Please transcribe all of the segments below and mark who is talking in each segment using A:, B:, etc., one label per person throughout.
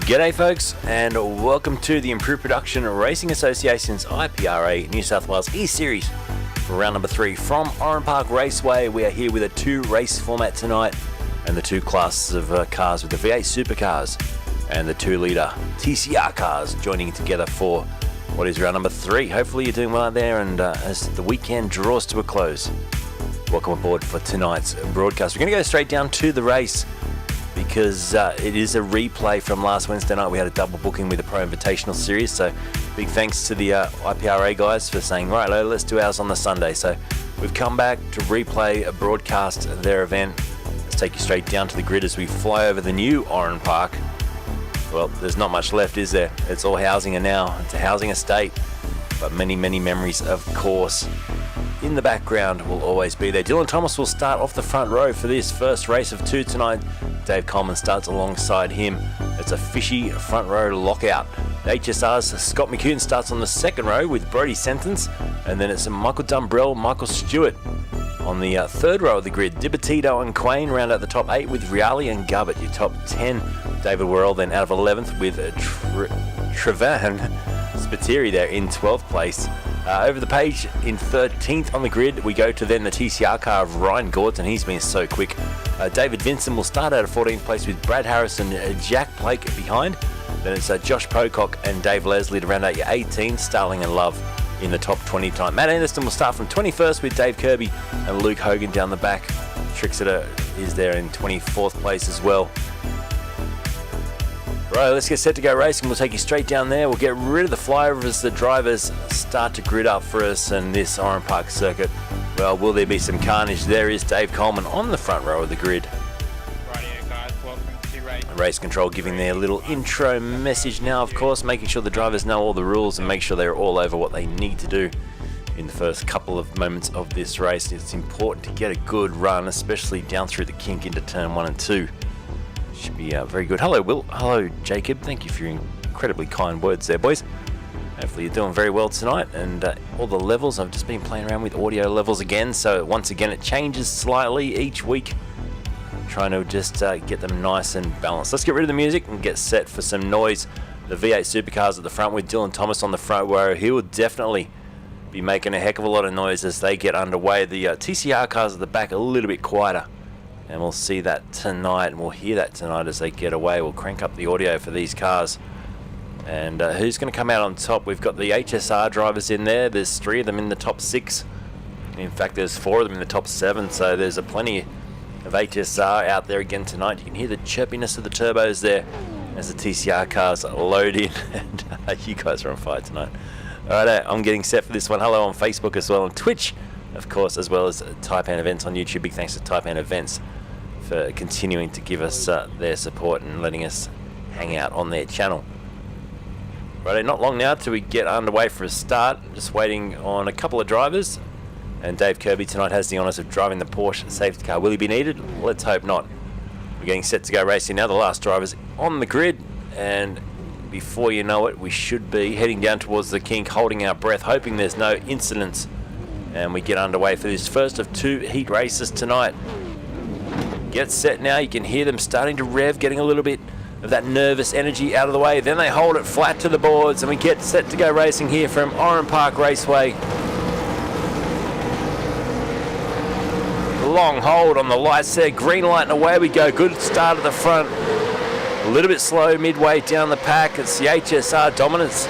A: G'day folks, and welcome to the Improved Production Racing Association's IPRA New South Wales eSeries for round number 3 from Oran Park Raceway. We are here with a 2-race format tonight and the 2 classes of cars with the V8 supercars and the 2-litre TCR cars joining together for what is round number 3. Hopefully you're doing well out there, and as the weekend draws to a close, welcome aboard for tonight's broadcast. We're going to go straight down to the race because it is a replay from last Wednesday night. We had a double booking with the Pro Invitational Series, so big thanks to the IPRA guys for saying, right, let's do ours on the Sunday. So we've come back to replay a broadcast of their event. Let's take you straight down to the grid as we fly over the new Oran Park. Well, there's not much left, is there? It's all housing now. It's a housing estate, but many, many memories, of course, in the background will always be there. Dylan Thomas will start off the front row for this first race of 2 tonight. Dave Coleman starts alongside him. It's a fishy front row lockout. The HSR's Scott McCune starts on the second row with Brody Sentence, and then it's Michael Dumbrell, Michael Stewart on the third row of the grid. Dibatito and Quain round out the top 8 with Riali and Gubbett. Your top 10, David Worrell then out of 11th with Trevan Spiteri there in 12th place. Over the page in 13th on the grid, we go to then the TCR car of Ryan Gordon. He's been so quick. David Vincent will start out of 14th place with Brad Harris and Jack Blake behind. Then it's Josh Pocock and Dave Leslie to round out your 18. Starling and Love in the top 20 time. Matt Anderson will start from 21st with Dave Kirby and Luke Hogan down the back. Trixeter is there in 24th place as well. Right, let's get set to go racing. We'll take you straight down there. We'll get rid of the Flyover as the drivers start to grid up for us in this Oran Park circuit. Well, will there be some carnage? There is Dave Coleman on the front row of the grid.
B: Rightio guys, welcome to
A: Race Control giving their little intro message now, of course, making sure the drivers know all the rules and make sure they're all over what they need to do in the first couple of moments of this race. It's important to get a good run, especially down through the kink into turn 1 and 2. Should be very good. Hello, Will. Hello, Jacob. Thank you for your incredibly kind words there, boys. Hopefully you're doing very well tonight. And all the levels, I've just been playing around with audio levels again. So once again, it changes slightly each week. Trying to just get them nice and balanced. Let's get rid of the music and get set for some noise. The V8 supercars at the front with Dylan Thomas on the front row. He will definitely be making a heck of a lot of noise as they get underway. The TCR cars at the back a little bit quieter. And we'll see that tonight, and we'll hear that tonight as they get away. We'll crank up the audio for these cars. And who's going to come out on top? We've got the HSR drivers in there. There's 3 of them in the top 6. In fact, there's 4 of them in the top 7. So there's a plenty of HSR out there again tonight. You can hear the chirpiness of the turbos there as the TCR cars load in. And you guys are on fire tonight. All right, I'm getting set for this one. Hello on Facebook as well, on Twitch, of course, as well as Tiapan Events on YouTube. Big thanks to Tiapan Events for continuing to give us their support and letting us hang out on their channel. Right, not long now till we get underway for a start. Just waiting on a couple of drivers. And Dave Kirby tonight has the honours of driving the Porsche safety car. Will he be needed? Let's hope not. We're getting set to go racing now. The last drivers on the grid. And before you know it, we should be heading down towards the kink, holding our breath, hoping there's no incidents. And we get underway for this first of 2 heat races tonight. Get set now. You can hear them starting to rev, getting a little bit of that nervous energy out of the way. Then they hold it flat to the boards, and we get set to go racing here from Oran Park Raceway. Long hold on the lights there. Green light and away we go. Good start at the front. A little bit slow midway down the pack. It's the HSR dominance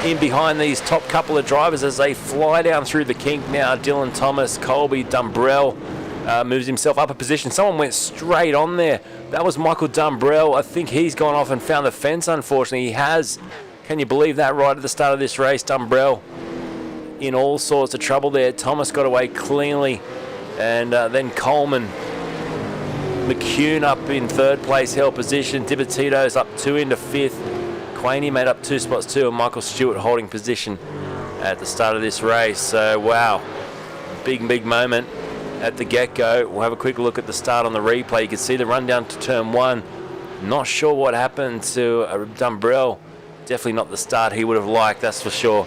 A: in behind these top couple of drivers as they fly down through the kink now. Dylan Thomas, Colby, Dumbrell moves himself up a position. Someone went straight on there. That was Michael Dumbrell. I think he's gone off and found the fence, unfortunately. He has. Can you believe that right at the start of this race? Dumbrell in all sorts of trouble there. Thomas got away cleanly. And then Coleman. McCune up in 3rd place, held position. Dibatito's up 2 into 5th. Quaney made up 2 spots too, and Michael Stewart holding position at the start of this race. So, wow, big moment at the get-go. We'll have a quick look at the start on the replay. You can see the run down to turn 1. Not sure what happened to Dumbrell. Definitely not the start he would have liked, that's for sure,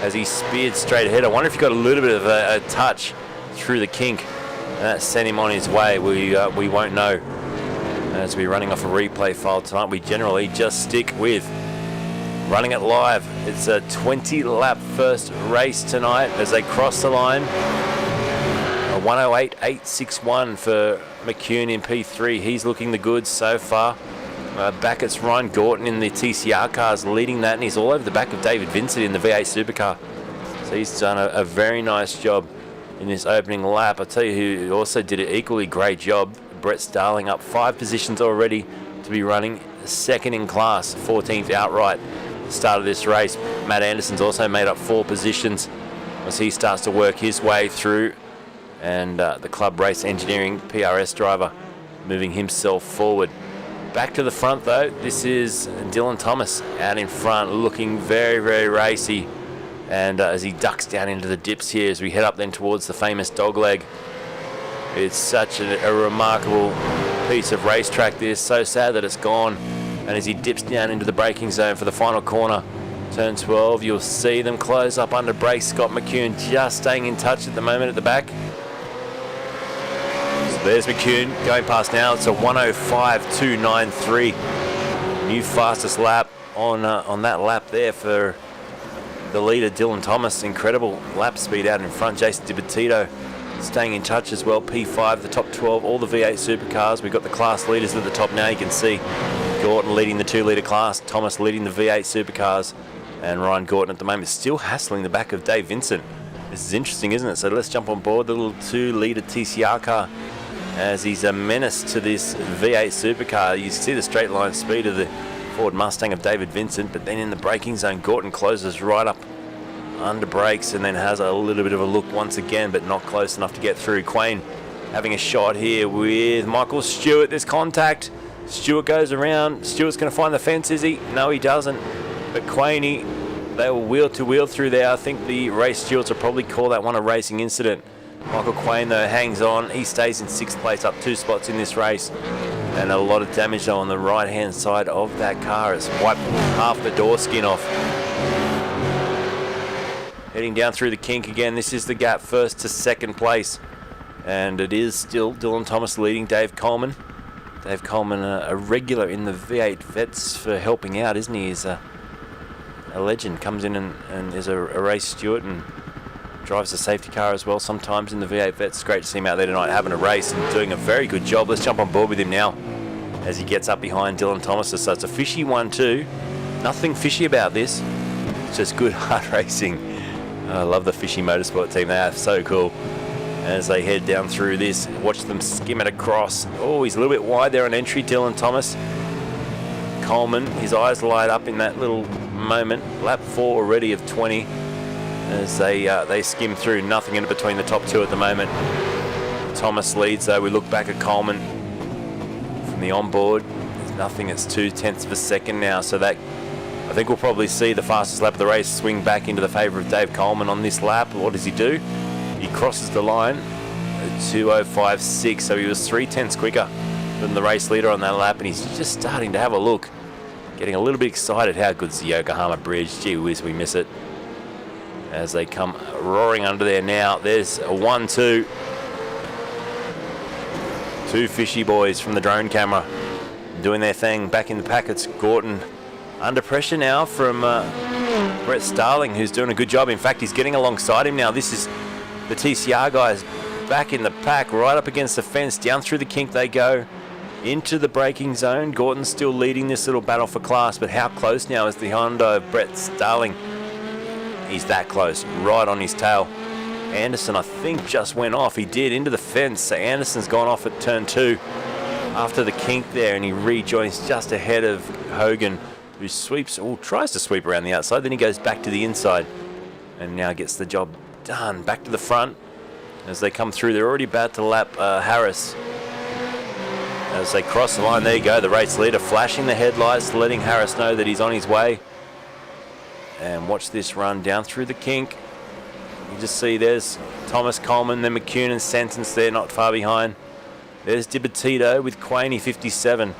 A: as he speared straight ahead. I wonder if he got a little bit of a touch through the kink, and that sent him on his way. We won't know. As we're running off a replay file tonight, we generally just stick with running it live. It's a 20-lap first race tonight as they cross the line. A 108.861 for McCune in P3. He's looking the goods so far. Back it's Ryan Gorton in the TCR cars leading that, and he's all over the back of David Vincent in the V8 Supercar. So he's done a very nice job in this opening lap. I'll tell you who also did an equally great job. Brett Starling up 5 positions already to be running second in class, 14th outright. Start of this race. Matt Anderson's also made up 4 positions as he starts to work his way through, and the club race engineering PRS driver moving himself forward. Back to the front though, this is Dylan Thomas out in front, looking very, very racy, and as he ducks down into the dips here as we head up then towards the famous dogleg. It's such a remarkable piece of racetrack this, so sad that it's gone. And as he dips down into the braking zone for the final corner, turn 12, you'll see them close up under brakes. Scott McCune just staying in touch at the moment at the back. So there's McCune going past now. It's a 105.293. New fastest lap on that lap there for the leader, Dylan Thomas. Incredible lap speed out in front. Jason DiBattito staying in touch as well. P5, the top 12, all the V8 supercars. We've got the class leaders at the top now. You can see Gorton leading the 2-litre class, Thomas leading the V8 supercars, and Ryan Gorton at the moment still hassling the back of Dave Vincent. This is interesting, isn't it? So let's jump on board the little 2-litre TCR car as he's a menace to this V8 supercar. You see the straight line speed of the Ford Mustang of David Vincent, but then in the braking zone, Gorton closes right up under brakes and then has a little bit of a look once again, but not close enough to get through. Quain having a shot here with Michael Stewart. There's contact. Stewart goes around. Stewart's going to find the fence, is he? No, he doesn't. But Quainey, they were wheel to wheel through there. I think the race stewards will probably call that one a racing incident. Michael Quain, though, hangs on. He stays in 6th place, up 2 spots in this race. And a lot of damage, though, on the right-hand side of that car. It's wiped half the door skin off. Heading down through the kink again. This is the gap first to 2nd place. And it is still Dylan Thomas leading Dave Coleman. Dave Coleman, a regular in the V8 vets for helping out, isn't he? He's a legend. Comes in and is a race steward and drives a safety car as well sometimes in the V8 vets. It's great to see him out there tonight having a race and doing a very good job. Let's jump on board with him now as he gets up behind Dylan Thomas. So it's a fishy one too. Nothing fishy about this. It's just good hard racing. I love the Fishy Motorsport team. They are so cool. As they head down through this, watch them skim it across. Oh, he's a little bit wide there on entry, Dylan Thomas. Coleman, his eyes light up in that little moment. Lap 4 already of 20 as they skim through. Nothing in between the top 2 at the moment. Thomas leads though. We look back at Coleman from the onboard. There's nothing. It's 0.2 of a second now. So that, I think we'll probably see the fastest lap of the race swing back into the favour of Dave Coleman on this lap. What does he do? He crosses the line at 2:05.6, so he was 0.3 quicker than the race leader on that lap, and he's just starting to have a look. Getting a little bit excited. How good's the Yokohama Bridge? Gee whiz, we miss it. As they come roaring under there now. There's a 1-2. 2 fishy boys from the drone camera doing their thing. Back in the packets, Gorton under pressure now from Brett Starling, who's doing a good job. In fact, he's getting alongside him now. This is the TCR guys back in the pack, right up against the fence. Down through the kink they go into the braking zone. Gorton's still leading this little battle for class, but how close now is the Honda of Brett Starling? He's that close, right on his tail. Anderson, I think, just went off. He did, into the fence. So Anderson's gone off at turn 2 after the kink there, and he rejoins just ahead of Hogan, who sweeps, or tries to sweep around the outside. Then he goes back to the inside and now gets the job done. Back to the front as they come through. They're already about to lap Harris. As they cross the line, there you go, the race leader flashing the headlights, letting Harris know that he's on his way. And watch this run down through the kink. You just see there's Thomas, Coleman, then McCune and Sentence there not far behind. There's DiBattito with Quainey, 57.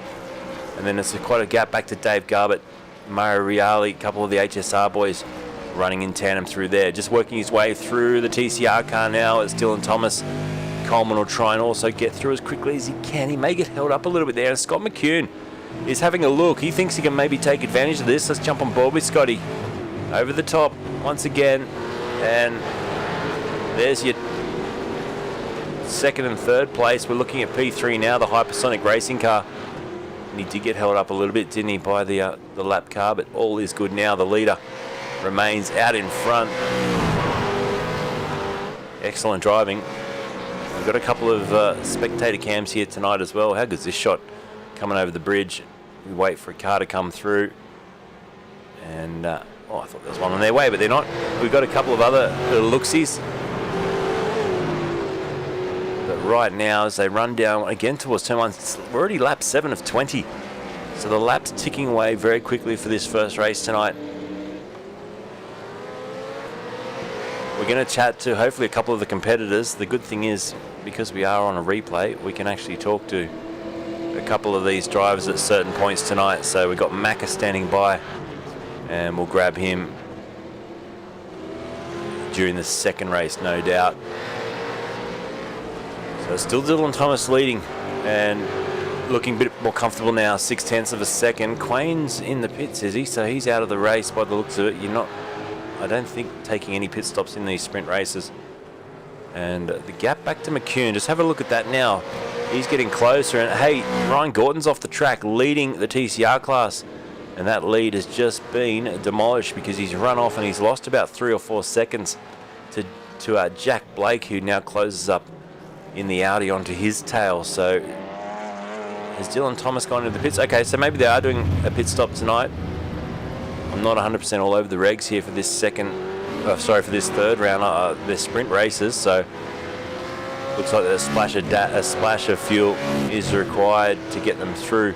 A: And then it's quite a gap back to Dave Garbutt, Mario Reale, a couple of the HSR boys running in tandem through there. Just working his way through the TCR car now. It's Dylan Thomas Coleman will try and also get through as quickly as he can. He may get held up a little bit there, and Scott McCune is having a look. He thinks he can maybe take advantage of this. Let's jump on board with Scotty. Over the top once again, and there's your second and third place. We're looking at P3 now, the hypersonic racing car. And he did get held up a little bit, didn't he, by the lap car, but all is good now. The leader remains out in front. Excellent driving. We've got a couple of spectator cams here tonight as well. How good's this shot? Coming over the bridge. We wait for a car to come through. And, oh, I thought there was one on their way, but they're not. We've got a couple of other looksies. But right now, as they run down again towards turn one, we're already lap 7 of 20. So the lap's ticking away very quickly for this first race tonight. We're going to chat to hopefully a couple of the competitors. The good thing is, because we are on a replay, we can actually talk to a couple of these drivers at certain points tonight. So we've got Macca standing by, and we'll grab him during the second race, no doubt. So still Dylan Thomas leading and looking a bit more comfortable now, 0.6 of a second. Quain's in the pits, is he? So he's out of the race by the looks of it. You're not, I don't think, taking any pit stops in these sprint races. And the gap back to McCune, just have a look at that now. He's getting closer, and hey, Ryan Gordon's off the track leading the TCR class. And that lead has just been demolished because he's run off and he's lost about 3 or 4 seconds to Jack Blake, who now closes up in the Audi onto his tail. So has Dylan Thomas gone into the pits? Okay, so maybe they are doing a pit stop tonight. I'm not 100% all over the regs here for this for this third round. They're sprint races, so looks like a splash of fuel is required to get them through.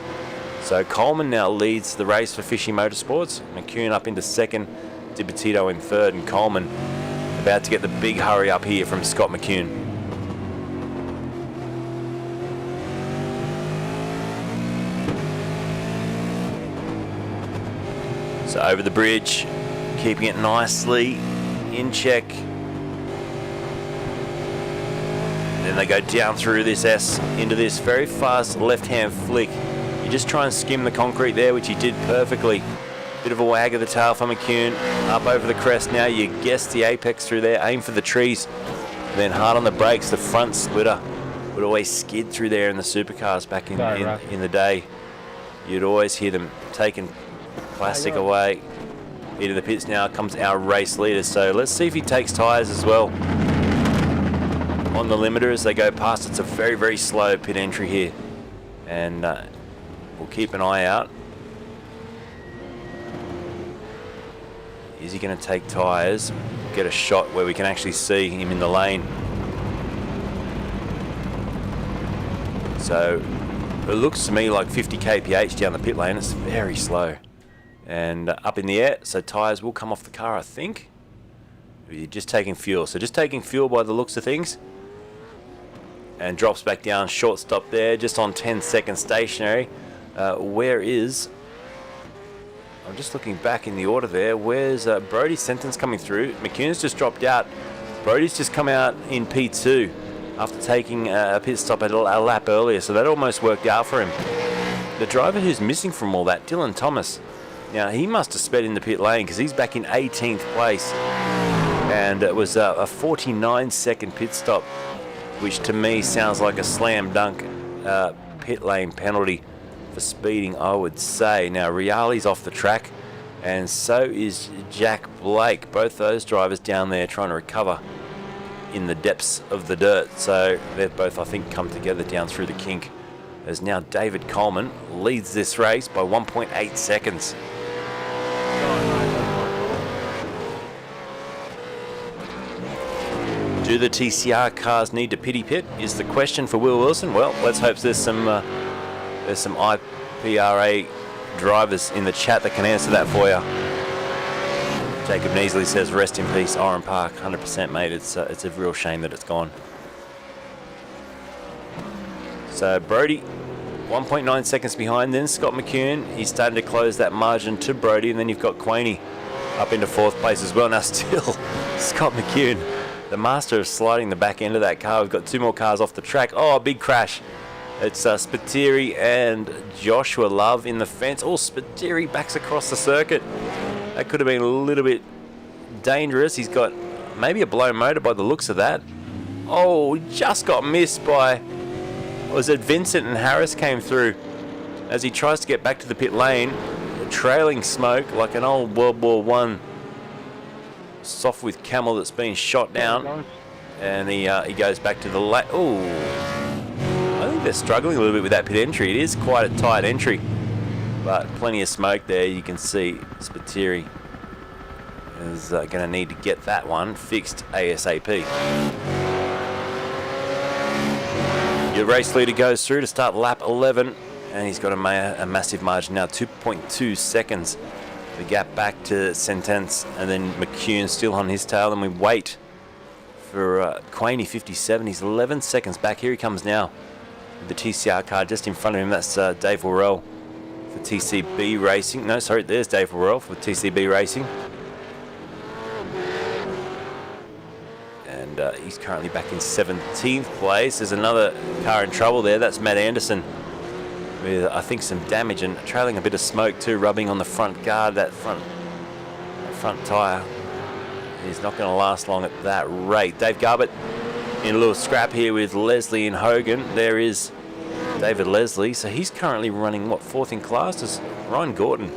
A: So Coleman now leads the race for Fishy Motorsports. McCune up into second, Dibatito in third, and Coleman about to get the big hurry up here from Scott McCune. So over the bridge, keeping it nicely in check. Then they go down through this S into this very fast left-hand flick. You just try and skim the concrete there, which he did perfectly. Bit of a wag of the tail for McCune. Up over the crest now, you guess the apex through there, aim for the trees. Then hard on the brakes, the front splitter would always skid through there in the supercars back in the day. You'd always hear them taking plastic away. Into the pits now comes our race leader. So let's see if he takes tyres as well on the limiter as they go past. It's a very, very slow pit entry here. And we'll keep an eye out. Is he going to take tyres? Get a shot where we can actually see him in the lane. So it looks to me like 50 kph down the pit lane. It's very slow. And up in the air, so tyres will come off the car, I think. You're just taking fuel. So just taking fuel by the looks of things. And drops back down, short stop there, just on 10 seconds stationary. Where is... I'm just looking back in the order there. Where's Brody Senton's coming through? McCune's just dropped out. Brody's just come out in P2 after taking a pit stop at a lap earlier. So that almost worked out for him. The driver who's missing from all that, Dylan Thomas. Now, he must have sped in the pit lane because he's back in 18th place. And it was a 49-second pit stop, which to me sounds like a slam dunk pit lane penalty for speeding, I would say. Now, Riali's off the track, and so is Jack Blake. Both those drivers down there trying to recover in the depths of the dirt. So they've both, I think, come together down through the kink. As now David Coleman leads this race by 1.8 seconds. Do the TCR cars need to pity pit? Is the question for Will Wilson. Well, let's hope there's some IPRA drivers in the chat that can answer that for you. Jacob Neasley says, "Rest in peace, Oran Park." 100%, mate. It's a real shame that it's gone. So Brody, 1.9 seconds behind. Then Scott McCune. He's starting to close that margin to Brody, and then you've got Quainey up into 4th place as well. Now still Scott McCune the master of sliding the back end of that car. We've got 2 more cars off the track. Oh, a big crash. It's Spiteri and Joshua Love in the fence. Oh, Spiteri backs across the circuit. That could have been a little bit dangerous. He's got maybe a blown motor by the looks of that. Oh, just got missed by, was it Vincent and Harris came through as he tries to get back to the pit lane, trailing smoke like an old World War One soft with camel that's been shot down, and he goes back to the lane. Oh, I think they're struggling a little bit with that pit entry. It is quite a tight entry, but plenty of smoke there. You can see Spiteri is going to need to get that one fixed ASAP. Your race leader goes through to start lap 11, and he's got a massive margin now, 2.2 seconds. The gap back to Sentence, and then McCune still on his tail, and we wait for Quaney 57. He's 11 seconds back. Here he comes now with the TCR car just in front of him. That's Dave Worrell for TCB Racing. No, sorry, there's Dave Worrell for TCB Racing. And he's currently back in 17th place. There's another car in trouble there. That's Matt Anderson with, I think, some damage and trailing a bit of smoke too, rubbing on the front guard, that front tyre. He's not going to last long at that rate. Dave Garbutt in a little scrap here with Leslie and Hogan. There is David Leslie. So he's currently running, what, 4th in class? As Ryan Gorton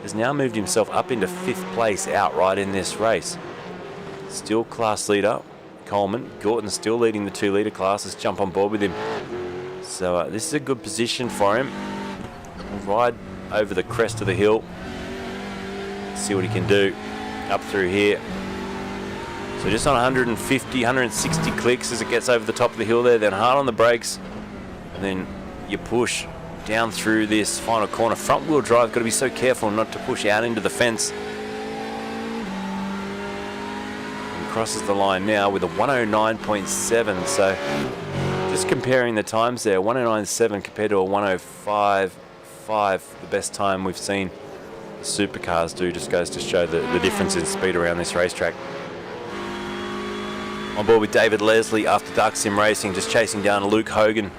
A: has now moved himself up into 5th place outright in this race. Still class leader, Coleman. Gorton's still leading the 2-litre class. Let's jump on board with him. So this is a good position for him. We'll ride over the crest of the hill. See what he can do up through here. So just on 150, 160 clicks as it gets over the top of the hill there, then hard on the brakes. And then you push down through this final corner. Front wheel drive, got to be so careful not to push out into the fence. And crosses the line now with a 109.7. So just comparing the times there, 109.7 compared to a 105.5, the best time we've seen the supercars do. Just goes to show the difference in speed around this racetrack. On board with David Leslie after Dark Sim Racing, just chasing down Luke Hogan.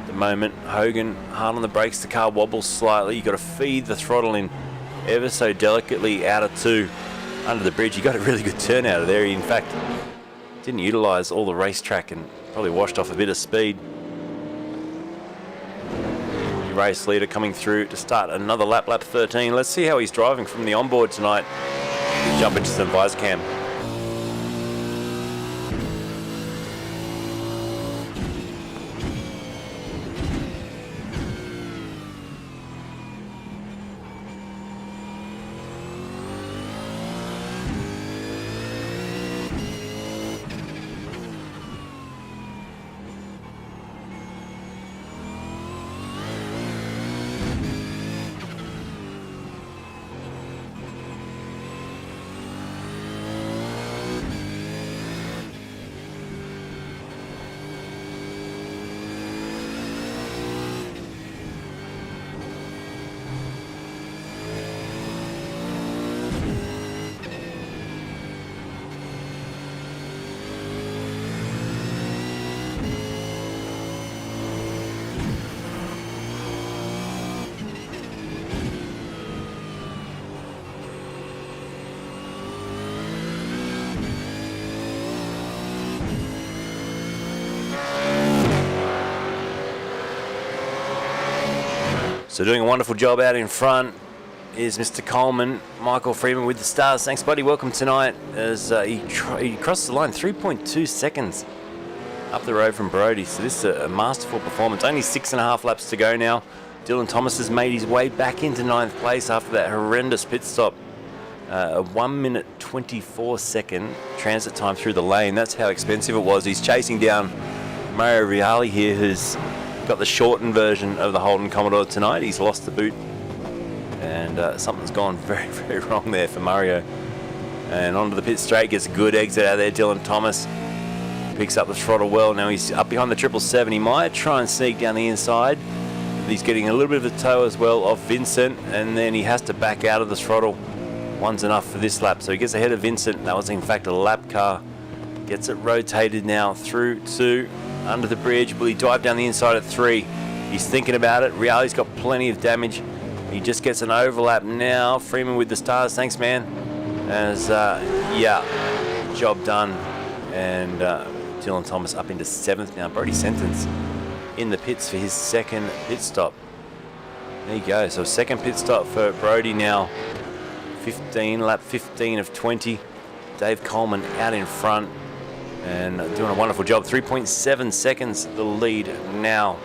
A: At the moment, Hogan hard on the brakes, the car wobbles slightly. You've got to feed the throttle in ever so delicately out of 2 under the bridge. He got a really good turn out of there. He, in fact, didn't utilise all the racetrack and probably washed off a bit of speed. Your race leader coming through to start another lap 13. Let's see how he's driving from the onboard tonight. We'll jump into some visor cam. So doing a wonderful job out in front is Mr. Coleman, Michael Freeman with the Stars. Thanks, buddy. Welcome tonight. As he crosses the line, 3.2 seconds up the road from Brody. So this is a masterful performance. Only 6.5 laps to go now. Dylan Thomas has made his way back into 9th place after that horrendous pit stop. A 1 minute 24 second transit time through the lane. That's how expensive it was. He's chasing down Mario Reali here, who's got the shortened version of the Holden Commodore tonight. He's lost the boot, and something's gone very, very wrong there for Mario. And onto the pit straight, gets a good exit out there. Dylan Thomas picks up the throttle well. Now he's up behind the 777. He might try and sneak down the inside. He's getting a little bit of the toe as well of Vincent, and then he has to back out of the throttle. One's enough for this lap, so he gets ahead of Vincent. That was in fact a lap car Gets it rotated now through to under the bridge. Will he dive down the inside at 3? He's thinking about it. Reality's got plenty of damage. He just gets an overlap now. Freeman with the stars. Thanks, man. As, yeah, job done. And Dylan Thomas up into 7th now. Brody Sentence in the pits for his second pit stop. There you go. So second pit stop for Brody now. 15, lap 15 of 20. Dave Coleman out in front and doing a wonderful job. 3.7 seconds the lead now.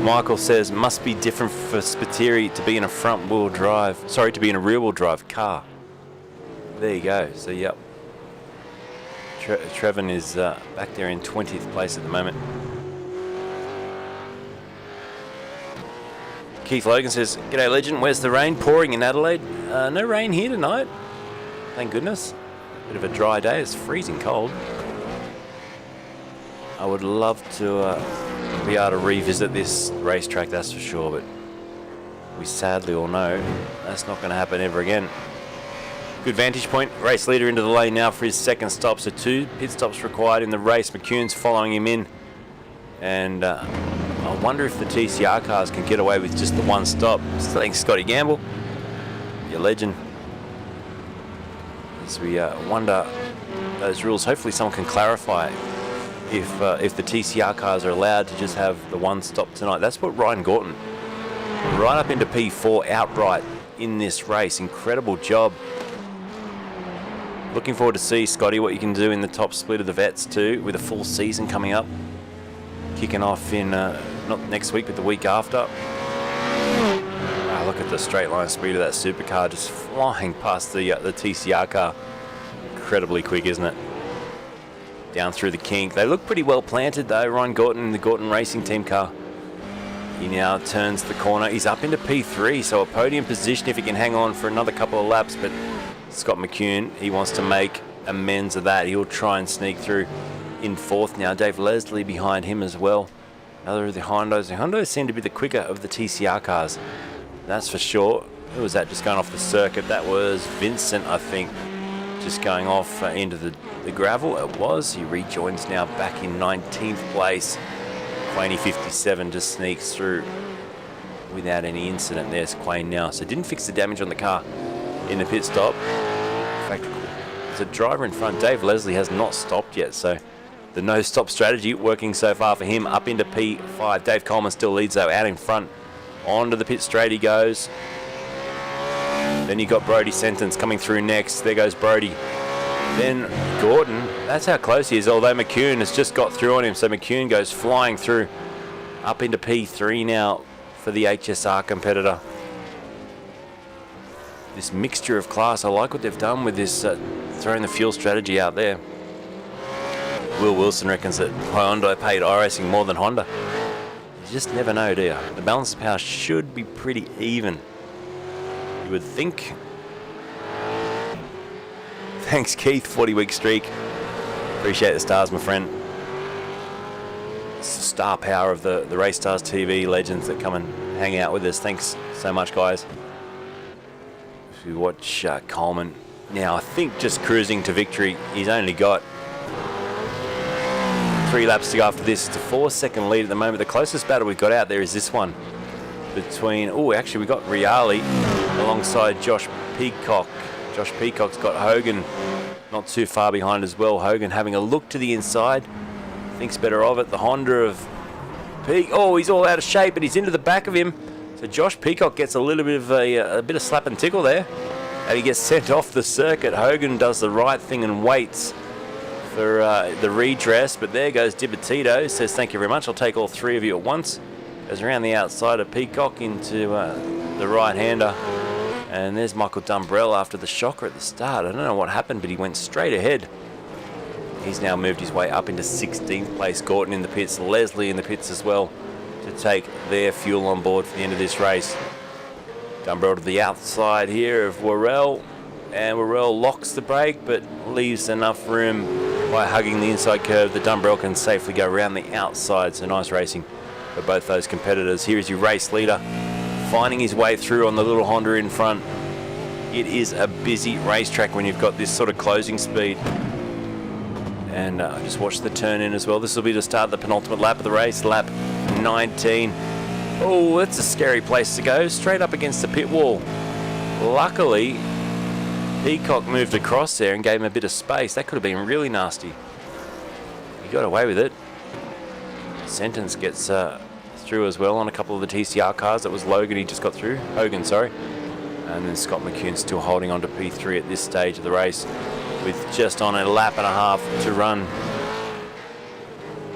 A: Michael says, must be different for Spiteri to be in a front-wheel drive. Sorry, to be in a rear-wheel drive car. There you go. So, yep. Trevin is back there in 20th place at the moment. Keith Logan says, g'day legend, where's the rain? Pouring in Adelaide. No rain here tonight. Thank goodness. Bit of a dry day. It's freezing cold. I would love to be able to revisit this racetrack, that's for sure, but we sadly all know that's not going to happen ever again. Good vantage point. Race leader into the lane now for his second stop. So 2 pit stops required in the race. McCune's following him in. And I wonder if the TCR cars can get away with just the 1 stop. Thanks, Scotty Gamble. Your legend. As we wonder those rules. Hopefully someone can clarify if the TCR cars are allowed to just have the 1 stop tonight. That's what Ryan Gorton. Right up into P4 outright in this race. Incredible job. Looking forward to see, Scotty, what you can do in the top split of the vets too, with a full season coming up. Kicking off in, not next week, but the week after. Wow, look at the straight line speed of that supercar just flying past the TCR car. Incredibly quick, isn't it? Down through the kink. They look pretty well planted though. Ryan Gorton in the Gorton Racing Team car. He now turns the corner. He's up into P3, so a podium position if he can hang on for another couple of laps, but Scott McCune, he wants to make amends of that. He'll try and sneak through in 4th now. Dave Leslie behind him as well. Another of the Hondas. The Hondas seem to be the quicker of the TCR cars. That's for sure. Who was that just going off the circuit? That was Vincent, I think, just going off into the gravel. It was. He rejoins now back in 19th place. Quainey 57 just sneaks through without any incident. There's Quain now. So didn't fix the damage on the car in the pit stop. In fact, there's a driver in front. Dave Leslie has not stopped yet, so the no-stop strategy working so far for him. Up into P5. Dave Coleman still leads though, out in front. Onto the pit straight he goes. Then you got Brody Sentence coming through next. There goes Brody. Then Gordon. That's how close he is, although McCune has just got through on him, so McCune goes flying through. Up into P3 now for the HSR competitor. This mixture of class, I like what they've done with this throwing the fuel strategy out there. Will Wilson reckons that Hyundai paid iRacing more than Honda. You just never know, do you? The balance of power should be pretty even, you would think. Thanks, Keith. 40-week streak. Appreciate the stars, my friend. It's the star power of the RACESTARS TV legends that come and hang out with us. Thanks so much, guys. If we watch Coleman now, I think just cruising to victory. He's only got 3 laps to go after this. It's a 4-second lead at the moment. The closest battle we've got out there is this one between, oh, actually we got Reali alongside Josh Peacock. Josh Peacock's got Hogan not too far behind as well. Hogan having a look to the inside, thinks better of it. The Honda of Peacock, oh, he's all out of shape, but he's into the back of him. So Josh Peacock gets a little bit of a bit of slap and tickle there, and he gets sent off the circuit. Hogan does the right thing and waits for the redress, but there goes Dibatito. Says, thank you very much, I'll take all 3 of you at once. Goes around the outside of Peacock into the right-hander. And there's Michael Dumbrell after the shocker at the start. I don't know what happened, but he went straight ahead. He's now moved his way up into 16th place. Gorton in the pits, Leslie in the pits as well, to take their fuel on board for the end of this race. Dumbrell to the outside here of Worrell, and Worrell locks the brake but leaves enough room by hugging the inside curve that Dumbrell can safely go around the outside. So nice racing for both those competitors. Here is your race leader, finding his way through on the little Honda in front. It is a busy racetrack when you've got this sort of closing speed. And just watch the turn in as well. This will be to start the penultimate lap of the race, lap 19. Oh, that's a scary place to go, straight up against the pit wall. Luckily, Peacock moved across there and gave him a bit of space. That could have been really nasty. He got away with it. Sentence gets through as well on a couple of the TCR cars. That was Logan, he just got through. Hogan, sorry. And then Scott McCune still holding on to P3 at this stage of the race with just on a lap and a half to run.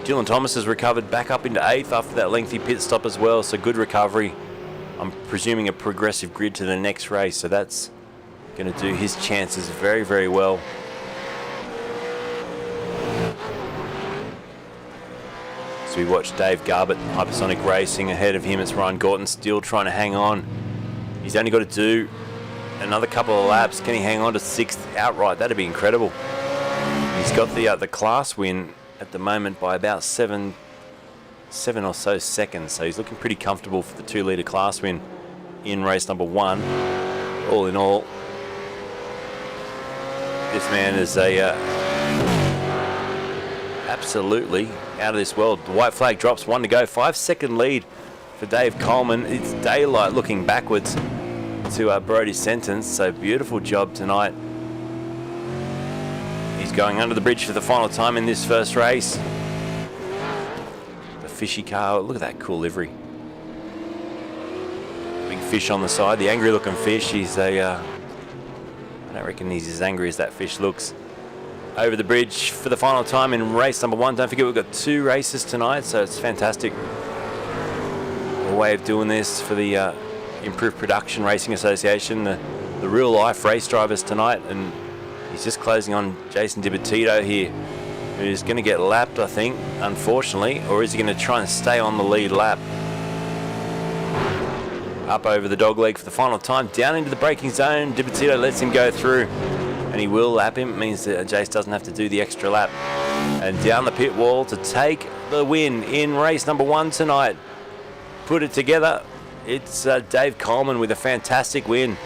A: Dylan Thomas has recovered back up into 8th after that lengthy pit stop as well, so good recovery. I'm presuming a progressive grid to the next race, so that's going to do his chances very, very well. So we watch Dave Garbutt, Hypersonic Racing. Ahead of him, it's Ryan Gorton still trying to hang on. He's only got to do another couple of laps. Can he hang on to 6th outright? That'd be incredible. He's got the class win at the moment by about seven or so seconds. So he's looking pretty comfortable for the 2-litre class win in race number 1. All in all, this man is absolutely out of this world. The white flag drops, 1 to go. 5-second lead for Dave Coleman. It's daylight looking backwards to Brody's sentence. So beautiful job tonight. He's going under the bridge for the final time in this first race. The fishy car, look at that cool livery. Big fish on the side, the angry looking fish. He's I don't reckon he's as angry as that fish looks. Over the bridge for the final time in race number 1. Don't forget we've got 2 races tonight, so it's fantastic. A way of doing this for the Improved Production Racing Association, the real life race drivers tonight, and he's just closing on Jason Dibattito here, who's going to get lapped, I think, unfortunately, or is he going to try and stay on the lead lap? Up over the dog leg for the final time, down into the braking zone. Dibattito lets him go through, and he will lap him. It means that Jace doesn't have to do the extra lap. And down the pit wall to take the win in race number 1 tonight. Put it together. It's Dave Coleman with a fantastic win.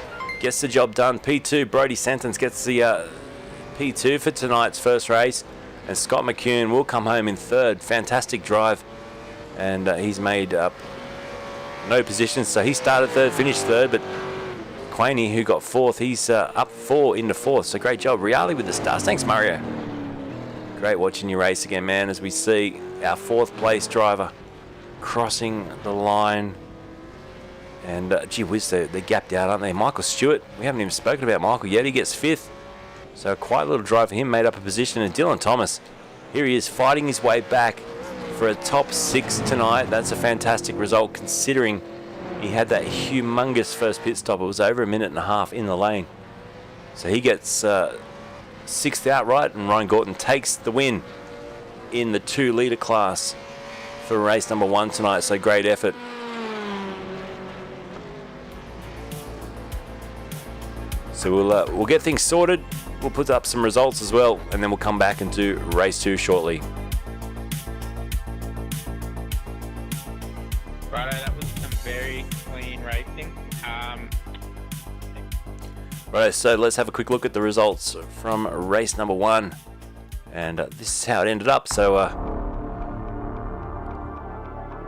A: Gets the job done. P2, Brody Sentence gets the P2 for tonight's first race. And Scott McCune will come home in 3rd. Fantastic drive. And he's made up no positions. So he started 3rd, finished 3rd. But Quaney, who got 4th, he's up 4 into 4th. So great job. Riali with the stars. Thanks, Mario. Great watching you race again, man, as we see our 4th place driver crossing the line. And gee whiz, they're gapped out, aren't they? Michael Stewart, we haven't even spoken about Michael yet. He gets 5th. So a quiet little drive for him, made up a position. And Dylan Thomas, here he is fighting his way back for a top 6 tonight. That's a fantastic result considering he had that humongous first pit stop. It was over a minute and a half in the lane. So he gets 6th outright, and Ryan Gorton takes the win in the 2-litre class for race number 1 tonight. So great effort. So we'll get things sorted. We'll put up some results as well, and then we'll come back and do race 2 shortly.
B: Righto, that was some very clean racing.
A: Right, so let's have a quick look at the results from race number 1. And this is how it ended up. So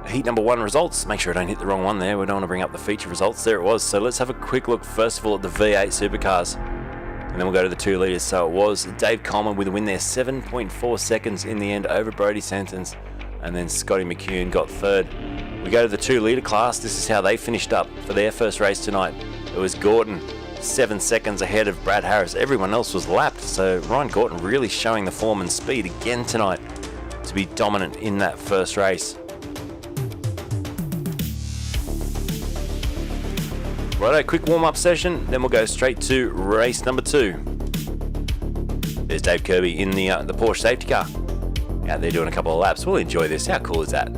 A: heat number 1 results. Make sure I don't hit the wrong one there. We don't want to bring up the feature results. There it was. So let's have a quick look first of all at the V8 supercars. And then we'll go to the 2 litres. So it was Dave Coleman with a win there. 7.4 seconds in the end over Brody Sentence. And then Scotty McCune got 3rd. We go to the 2 litre class. This is how they finished up for their first race tonight. It was Gorton 7 seconds ahead of Brad Harris. Everyone else was lapped. So Ryan Gorton really showing the form and speed again tonight to be dominant in that first race. Righto, quick warm-up session, then we'll go straight to race number 2. There's Dave Kirby in the Porsche safety car. Out there doing a couple of laps. We'll enjoy this. How cool is that?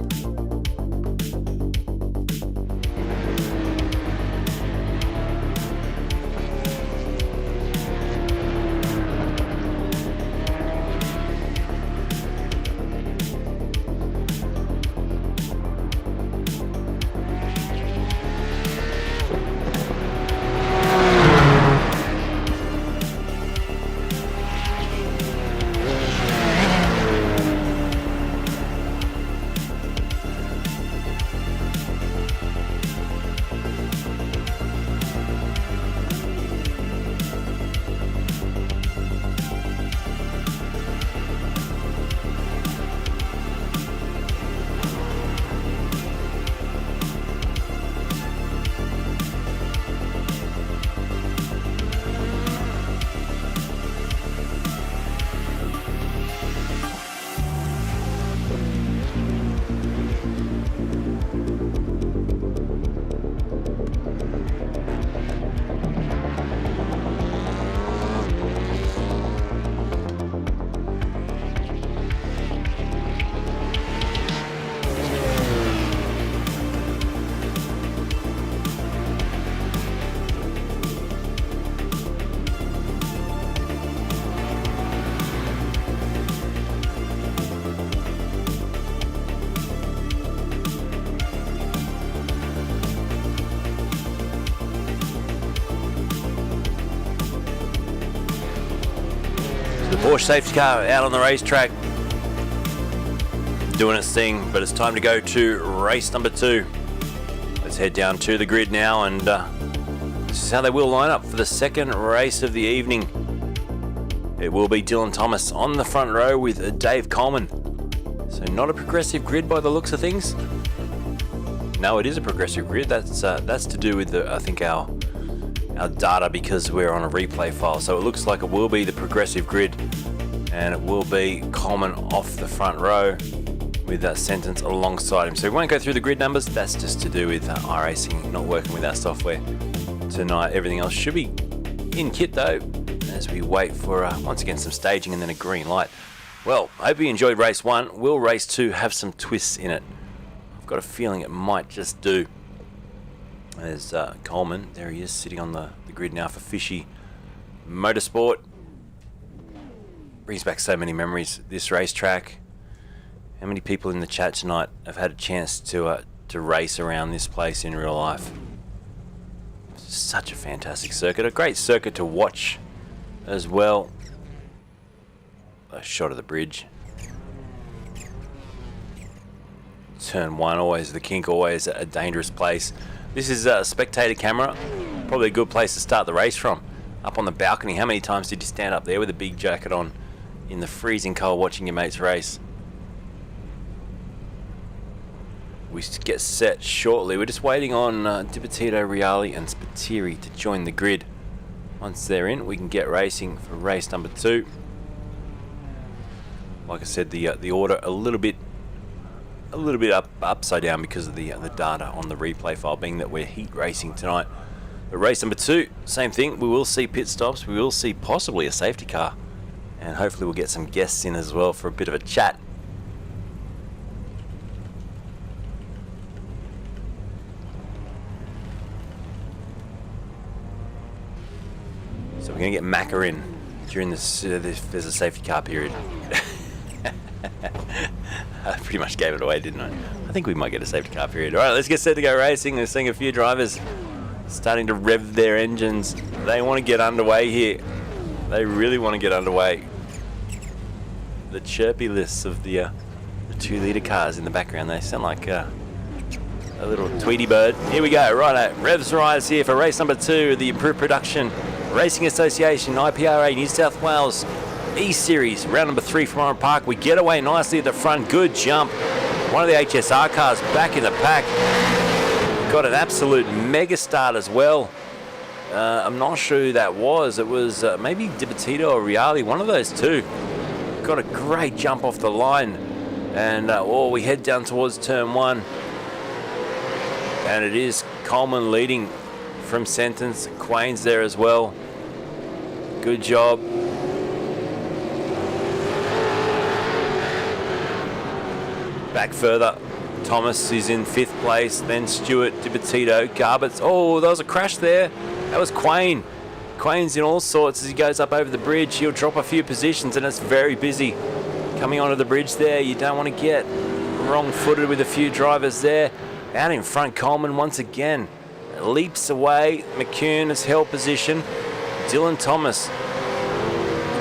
A: Porsche safety car out on the racetrack, doing its thing, but it's time to go to race number 2. Let's head down to the grid now, and this is how they will line up for the second race of the evening. It will be Dylan Thomas on the front row with Dave Coleman. So not a progressive grid by the looks of things. No, it is a progressive grid. That's to do with I think our data, because we're on a replay file. So it looks like it will be the progressive grid, and it will be Coleman off the front row with that Sentence alongside him. So we won't go through the grid numbers. That's just to do with iRacing not working with our software tonight. Everything else should be in kit though, as we wait for once again some staging and then a green light. Well, I hope you enjoyed race 1. Will race 2 have some twists in it? I've got a feeling it might just do. There's Coleman, there he is, sitting on the grid now for Fishy Motorsport. Brings back so many memories, this racetrack. How many people in the chat tonight have had a chance to race around this place in real life? It's such a fantastic circuit, a great circuit to watch as well. A shot of the bridge. Turn 1, always the kink, always a dangerous place. This is a spectator camera, probably a good place to start the race from. Up on the balcony, how many times did you stand up there with a big jacket on in the freezing cold watching your mates race? We get set shortly. We're just waiting on Dibattito, Reali and Spiteri to join the grid. Once they're in, we can get racing for race number 2. Like I said, the order a little bit upside down because of the data on the replay file, being that we're heat racing tonight. But race number 2, same thing. We will see pit stops. We will see possibly a safety car, and hopefully we'll get some guests in as well for a bit of a chat. So we're going to get Macca in during this. There's a safety car period. I pretty much gave it away, didn't I? I think we might get a safety car period. All right, let's get set to go racing. We're seeing a few drivers starting to rev their engines. They want to get underway here. They really want to get underway. The chirpy lists of the 2-litre cars in the background, they sound like a little Tweety bird. Here we go, righto. Revs rise here for race number 2 of the Improved Production Racing Association, IPRA, New South Wales eSeries, round number 3 from Oran Park. We get away nicely at the front. Good jump. One of the HSR cars back in the pack. Got an absolute mega start as well. I'm not sure who that was. It was maybe Dibattito or Reali, one of those two. Got a great jump off the line. And we head down towards turn 1. And it is Coleman leading from Sentence. Quain's there as well. Good job. Back further, Thomas is in 5th place, then Stewart, Dibattito, Garbutt's. Oh, there was a crash there. That was Quain. Quain's in all sorts as he goes up over the bridge. He'll drop a few positions, and it's very busy. Coming onto the bridge there, you don't want to get wrong-footed with a few drivers there. Out in front, Coleman once again leaps away. McCune has held position. Dylan Thomas,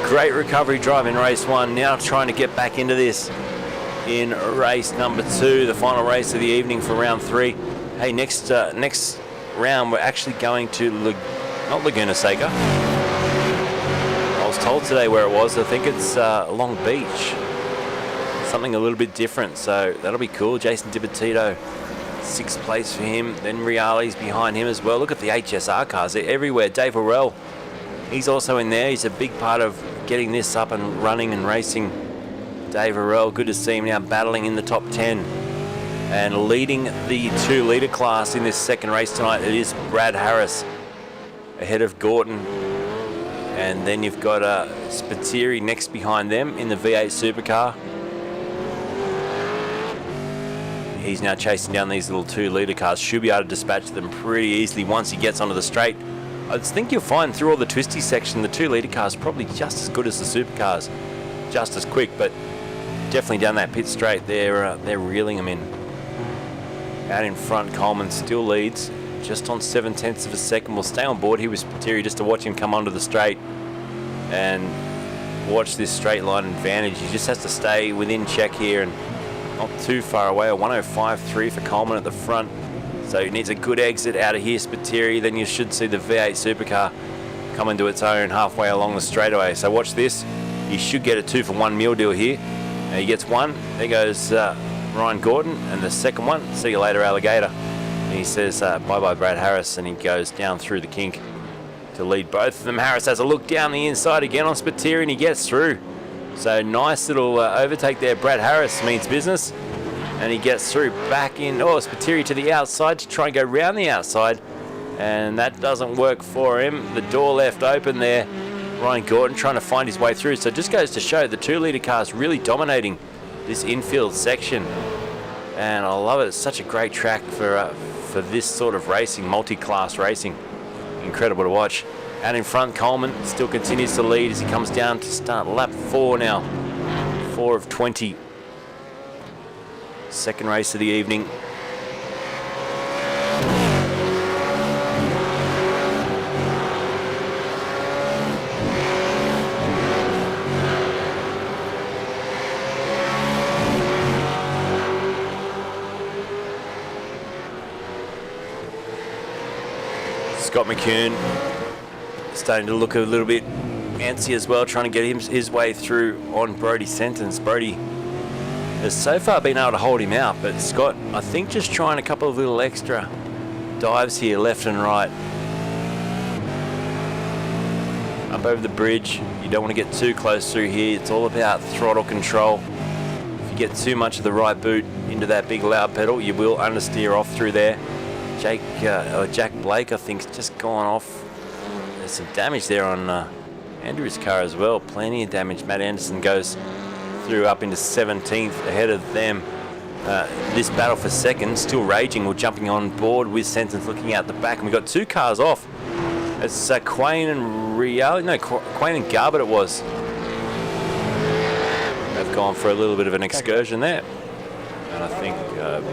A: great recovery drive in race 1, now trying to get back into this in race number 2, the final race of the evening for round 3. Hey, next round we're actually going to not Laguna Seca. I was told today where it was. I think it's Long Beach. Something a little bit different, so that'll be cool. Jason Dibattito, 6th place for him. Then Reali's behind him as well. Look at the HSR cars. They're everywhere. Dave Orell, he's also in there. He's a big part of getting this up and running and racing. Dave Orell, good to see him now battling in the top 10 and leading the 2-litre class in this second race tonight. It is Brad Harris ahead of Gorton, and then you've got Spiteri next behind them in the V8 supercar. He's now chasing down these little 2-litre cars. Should be able to dispatch them pretty easily once he gets onto the straight. I think you'll find through all the twisty section, the 2-litre cars probably just as good as the supercars, just as quick, but definitely down that pit straight, they're reeling them in. Out in front, Coleman still leads, just on 7/10 of a second. We'll stay on board here with Spiteri just to watch him come onto the straight. And watch this straight line advantage. He just has to stay within check here and not too far away. A 105.3 for Coleman at the front. So he needs a good exit out of here, Spiteri. Then you should see the V8 supercar come into its own halfway along the straightaway. So watch this. He should get a 2 for 1 meal deal here. And he gets one. There goes Ryan Gordon. And the second one, see you later, Alligator. And he says bye-bye, Brad Harris. And he goes down through the kink to lead both of them. Harris has a look down the inside again on Spiteri, and he gets through. So nice little overtake there. Brad Harris means business. And he gets through back in. Oh, Spiteri to the outside to try and go round the outside. And that doesn't work for him. The door left open there. Ryan Gordon trying to find his way through. So it just goes to show the 2-litre car is really dominating this infield section. And I love it. It's such a great track for this sort of racing, multi-class racing. Incredible to watch. Out in front, Coleman still continues to lead as he comes down to start lap 4 now. 4 of 20. Second race of the evening. Scott McCune starting to look a little bit antsy as well, trying to get his way through on Brody's sentence. Brody has so far been able to hold him out, but Scott, I think, just trying a couple of little extra dives here, left and right. Up over the bridge, you don't want to get too close through here. It's all about throttle control. If you get too much of the right boot into that big loud pedal, you will understeer off through there. Jack Blake, I think, has just gone off. There's some damage there on Andrew's car as well. Plenty of damage. Matt Anderson goes through up into 17th ahead of them. This battle for second still raging. We're jumping on board with Sentence looking out the back, and we've got 2 cars off. It's Quain and Quain and Garbutt it was. They've gone for a little bit of an excursion there. And I think a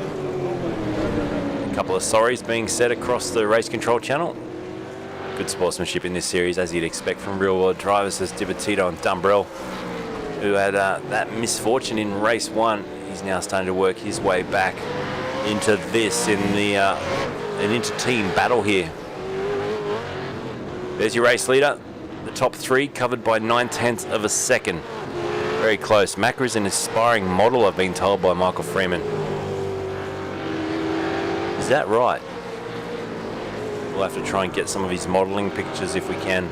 A: couple of sorries being said across the race control channel. Good sportsmanship in this series, as you'd expect from real-world drivers. As Dibatito and Dumbrell, who had that misfortune in race 1, he's now starting to work his way back into this in the an inter-team battle here. There's your race leader. The top 3 covered by 9/10 of a second. Very close. Macra is an inspiring model, I've been told by Michael Freeman. Is that right? We'll have to try and get some of his modelling pictures if we can.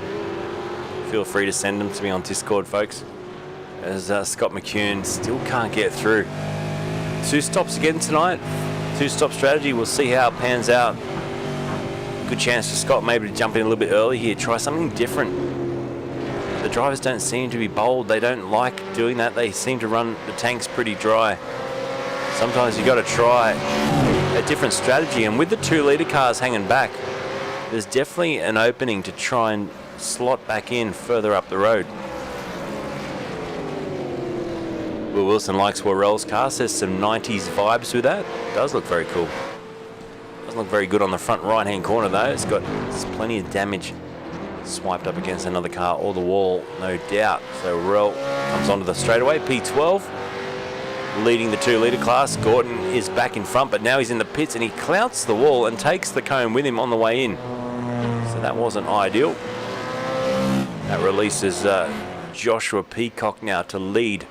A: Feel free to send them to me on Discord, folks. As Scott McCune still can't get through. 2 stops again tonight. 2-stop strategy. We'll see how it pans out. Good chance for Scott maybe to jump in a little bit early here. Try something different. The drivers don't seem to be bold. They don't like doing that. They seem to run the tanks pretty dry. Sometimes you got to try a different strategy. And with the 2-litre cars hanging back, there's definitely an opening to try and slot back in further up the road. Will Wilson likes Worrell's car, says some 90s vibes with that. Does look very cool. Doesn't look very good on the front right-hand corner though. It's got plenty of damage swiped up against another car or the wall, no doubt. So Worrell comes onto the straightaway, P12. Leading the 2-litre class. Gordon is back in front, but now he's in the pits and he clouts the wall and takes the cone with him on the way in. So that wasn't ideal. That releases Joshua Peacock now to lead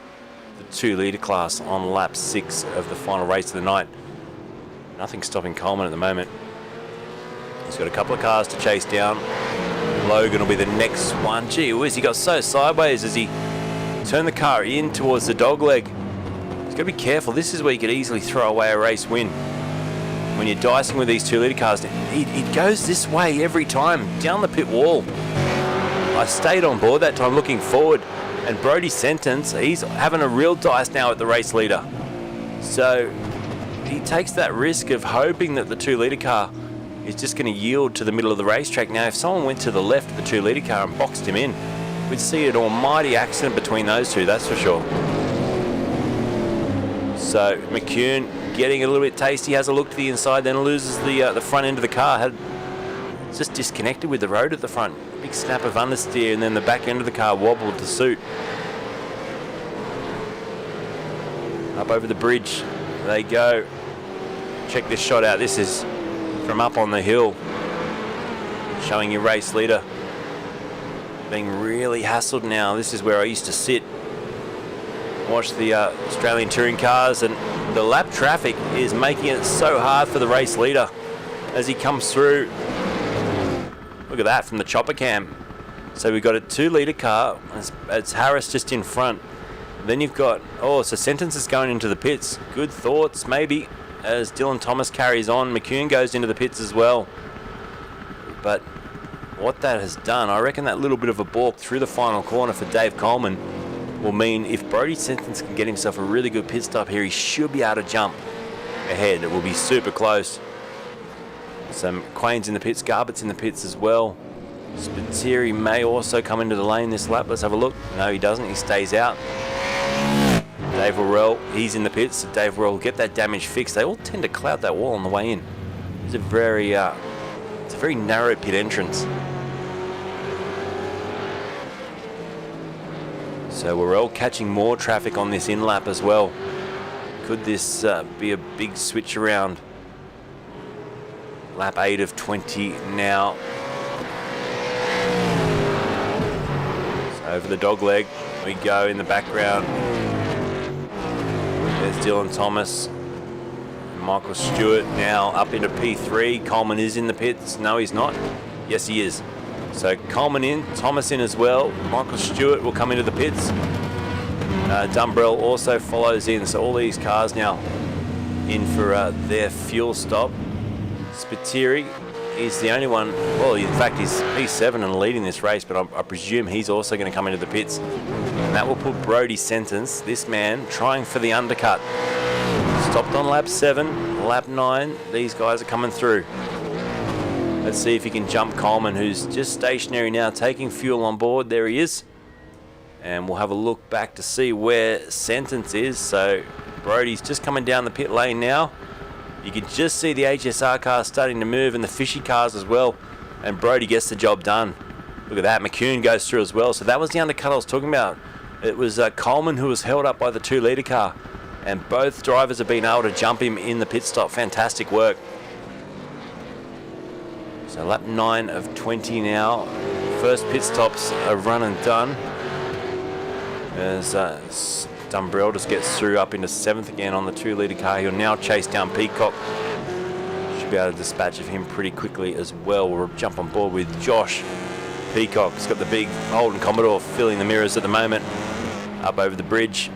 A: the 2-litre class on lap 6 of the final race of the night. Nothing stopping Coleman at the moment. He's got a couple of cars to chase down. Logan will be the next one. Gee whiz, he got so sideways as he turned the car in towards the dogleg. He's got to be careful. This is where you could easily throw away a race win. When you're dicing with these 2-litre cars, it goes this way every time, down the pit wall. I stayed on board that time looking forward, and Brody Sentence, he's having a real dice now at the race leader. So he takes that risk of hoping that the 2-litre car is just going to yield to the middle of the racetrack. Now, if someone went to the left of the 2-litre car and boxed him in, we'd see an almighty accident between those two, that's for sure. So McCune getting a little bit tasty, has a look to the inside, then loses the front end of the car. Just disconnected with the road at the front. Big snap of understeer, and then the back end of the car wobbled to suit. Up over the bridge they go. Check this shot out. This is from up on the hill, showing your race leader being really hassled now. This is where I used to sit, watch the Australian touring cars, and the lap traffic is making it so hard for the race leader as he comes through. Look at that from the chopper cam. So we've got a 2-litre car. It's Harris just in front. Then you've got, so Sentence is going into the pits. Good thoughts, maybe, as Dylan Thomas carries on. McCune goes into the pits as well. But what that has done, I reckon that little bit of a balk through the final corner for Dave Coleman will mean if Brodie Sentence can get himself a really good pit stop here, he should be able to jump ahead. It will be super close. So Quain's in the pits, Garbutt's in the pits as well. Spiteri may also come into the lane this lap. Let's have a look. No, he doesn't. He stays out. Dave Worrell, he's in the pits. So Dave Worrell will get that damage fixed. They all tend to cloud that wall on the way in. It's a very narrow pit entrance. So Worrell catching more traffic on this in lap as well. Could this be a big switch around? Lap 8 of 20 now. So over the dog leg we go in the background. There's Dylan Thomas. Michael Stewart now up into P3. Coleman is in the pits. No, he's not. Yes, he is. So Coleman in, Thomas in as well. Michael Stewart will come into the pits. Dumbrell also follows in. So all these cars now in for their fuel stop. Spiteri is the only one. Well, in fact, he's P7 and leading this race, but I presume he's also going to come into the pits. And that will put Brodie Sentence, this man, trying for the undercut. Stopped on lap 7, lap 9. These guys are coming through. Let's see if he can jump Coleman, who's just stationary now, taking fuel on board. There he is. And we'll have a look back to see where Sentence is. So Brodie's just coming down the pit lane now. You can just see the HSR cars starting to move and the fishy cars as well. And Brodie gets the job done. Look at that. McCune goes through as well. So that was the undercut I was talking about. It was Coleman who was held up by the 2-litre car. And both drivers have been able to jump him in the pit stop. Fantastic work. So lap 9 of 20 now. First pit stops are run and done. As Dumbrell just gets through up into 7th again on the 2-litre car. He'll now chase down Peacock. Should be able to dispatch of him pretty quickly as well. We'll jump on board with Josh Peacock. He's got the big Holden Commodore filling the mirrors at the moment. Up over the bridge.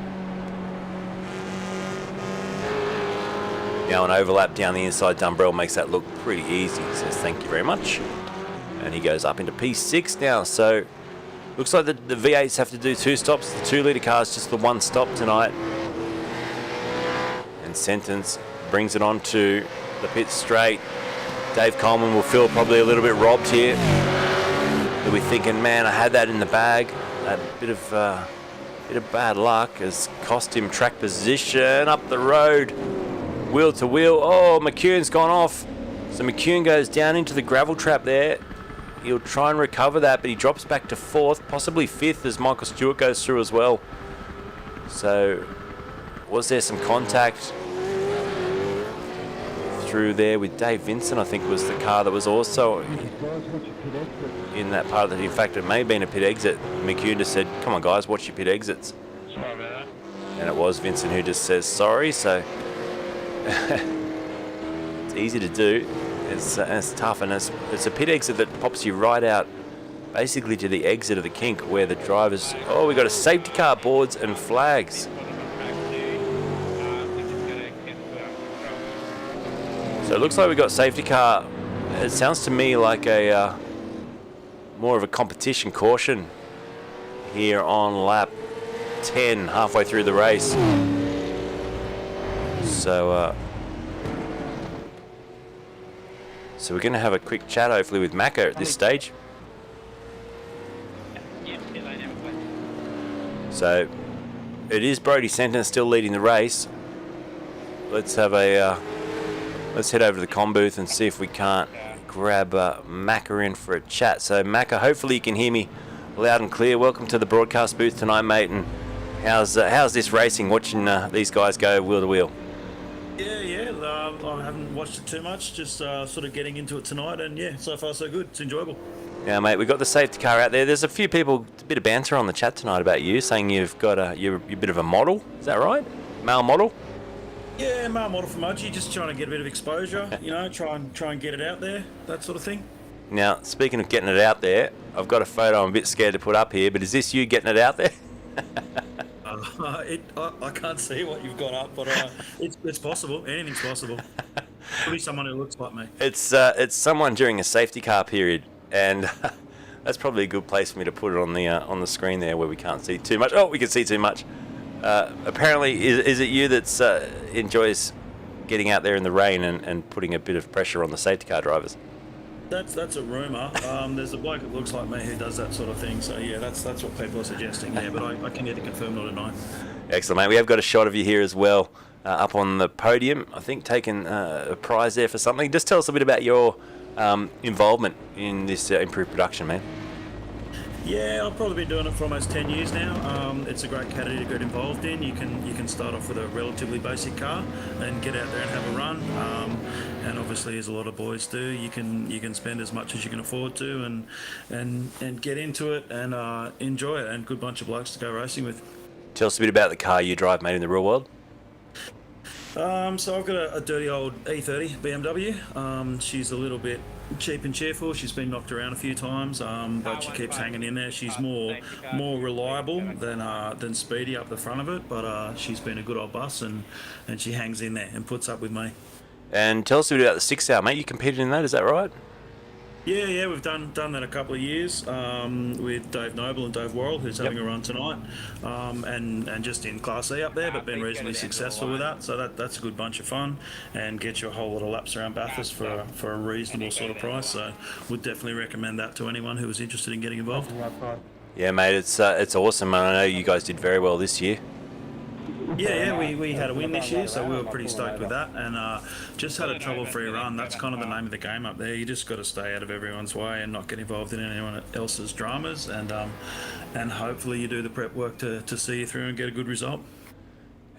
A: Now an overlap down the inside. Dumbrell makes that look pretty easy. He says thank you very much. And he goes up into P6 now. So looks like the V8s have to do 2 stops. The 2-litre car is just the 1 stop tonight. And Sentence brings it on to the pit straight. Dave Coleman will feel probably a little bit robbed here. He'll be thinking, man, I had that in the bag. That bit of bad luck has cost him track position up the road. Wheel to wheel. Oh, McCune's gone off. So McCune goes down into the gravel trap there. He'll try and recover that, but he drops back to 4th, possibly 5th as Michael Stewart goes through as well. So was there some contact through there with Dave Vincent? I think was the car that was also in that part of the, in fact it may have been a pit exit. McCune just said, come on guys, watch your pit exits.
B: Sorry about that.
A: And it was Vincent who just says sorry. So it's easy to do. It's tough, and it's a pit exit that pops you right out basically to the exit of the kink where the drivers, we got a safety car, boards and flags. So it looks like we got safety car. It sounds to me like a more of a competition caution here on lap 10, halfway through the race. So we're going to have a quick chat hopefully with Macca at this stage. So it is Brodie Sentence still leading the race. Let's have a let's head over to the comm booth and see if we can't grab Macca in for a chat. So Macca, hopefully you can hear me loud and clear. Welcome to the broadcast booth tonight, mate, and How's this racing? Watching these guys go wheel to wheel.
C: Yeah. I haven't watched it too much. Just sort of getting into it tonight, and yeah, so far so good. It's enjoyable.
A: Yeah, mate. We've got the safety car out there. There's a few people, a bit of banter on the chat tonight about you, saying you've got you're a bit of a model. Is that right? Male model?
C: Yeah, male model for Mudgee, just trying to get a bit of exposure. You know, try and get it out there, that sort of thing.
A: Now, speaking of getting it out there, I've got a photo I'm a bit scared to put up here, but is this you getting it out there?
C: I can't see what you've got up, but it's possible. Anything's possible. Could be someone who looks like me.
A: It's someone during a safety car period, and that's probably a good place for me to put it on the screen there where we can't see too much. Oh, we can see too much. Apparently, is it you that's enjoys getting out there in the rain and putting a bit of pressure on the safety car drivers?
C: That's a rumour. There's a bloke that looks like me who does that sort of thing. So yeah, that's what people are suggesting. Yeah, but I can neither confirm nor deny.
A: Excellent, mate. We have got a shot of you here as well, up on the podium. I think taking a prize there for something. Just tell us a bit about your involvement in this improved production, man.
C: Yeah, I've probably been doing it for almost 10 years now. It's a great category to get involved in. You can start off with a relatively basic car and get out there and have a run. And obviously, as a lot of boys do, you can spend as much as you can afford to and get into it and enjoy it. And good bunch of blokes to go racing with.
A: Tell us a bit about the car you drive, mate, in the real world.
C: So I've got a dirty old E30 BMW. She's a little bit cheap and cheerful. She's been knocked around a few times, but she keeps hanging in there. She's more reliable than Speedy up the front of it, but she's been a good old bus, and she hangs in there and puts up with me.
A: And tell us a bit about the 6 hour, mate. You competed in that, is that right?
C: Yeah, we've done that a couple of years with Dave Noble and Dave Worrell, who's having a run tonight, and just in Class E up there, but been reasonably successful with that. So that's a good bunch of fun, and get you a whole lot of laps around Bathurst for a reasonable sort of price. So would definitely recommend that to anyone who is interested in getting involved.
A: Yeah, mate, it's awesome, and I know you guys did very well this year.
C: Yeah, we had a win this year, so we were pretty stoked with that, and just had a trouble-free run. That's kind of the name of the game up there. You just got to stay out of everyone's way and not get involved in anyone else's dramas, and hopefully you do the prep work to see you through and get a good result.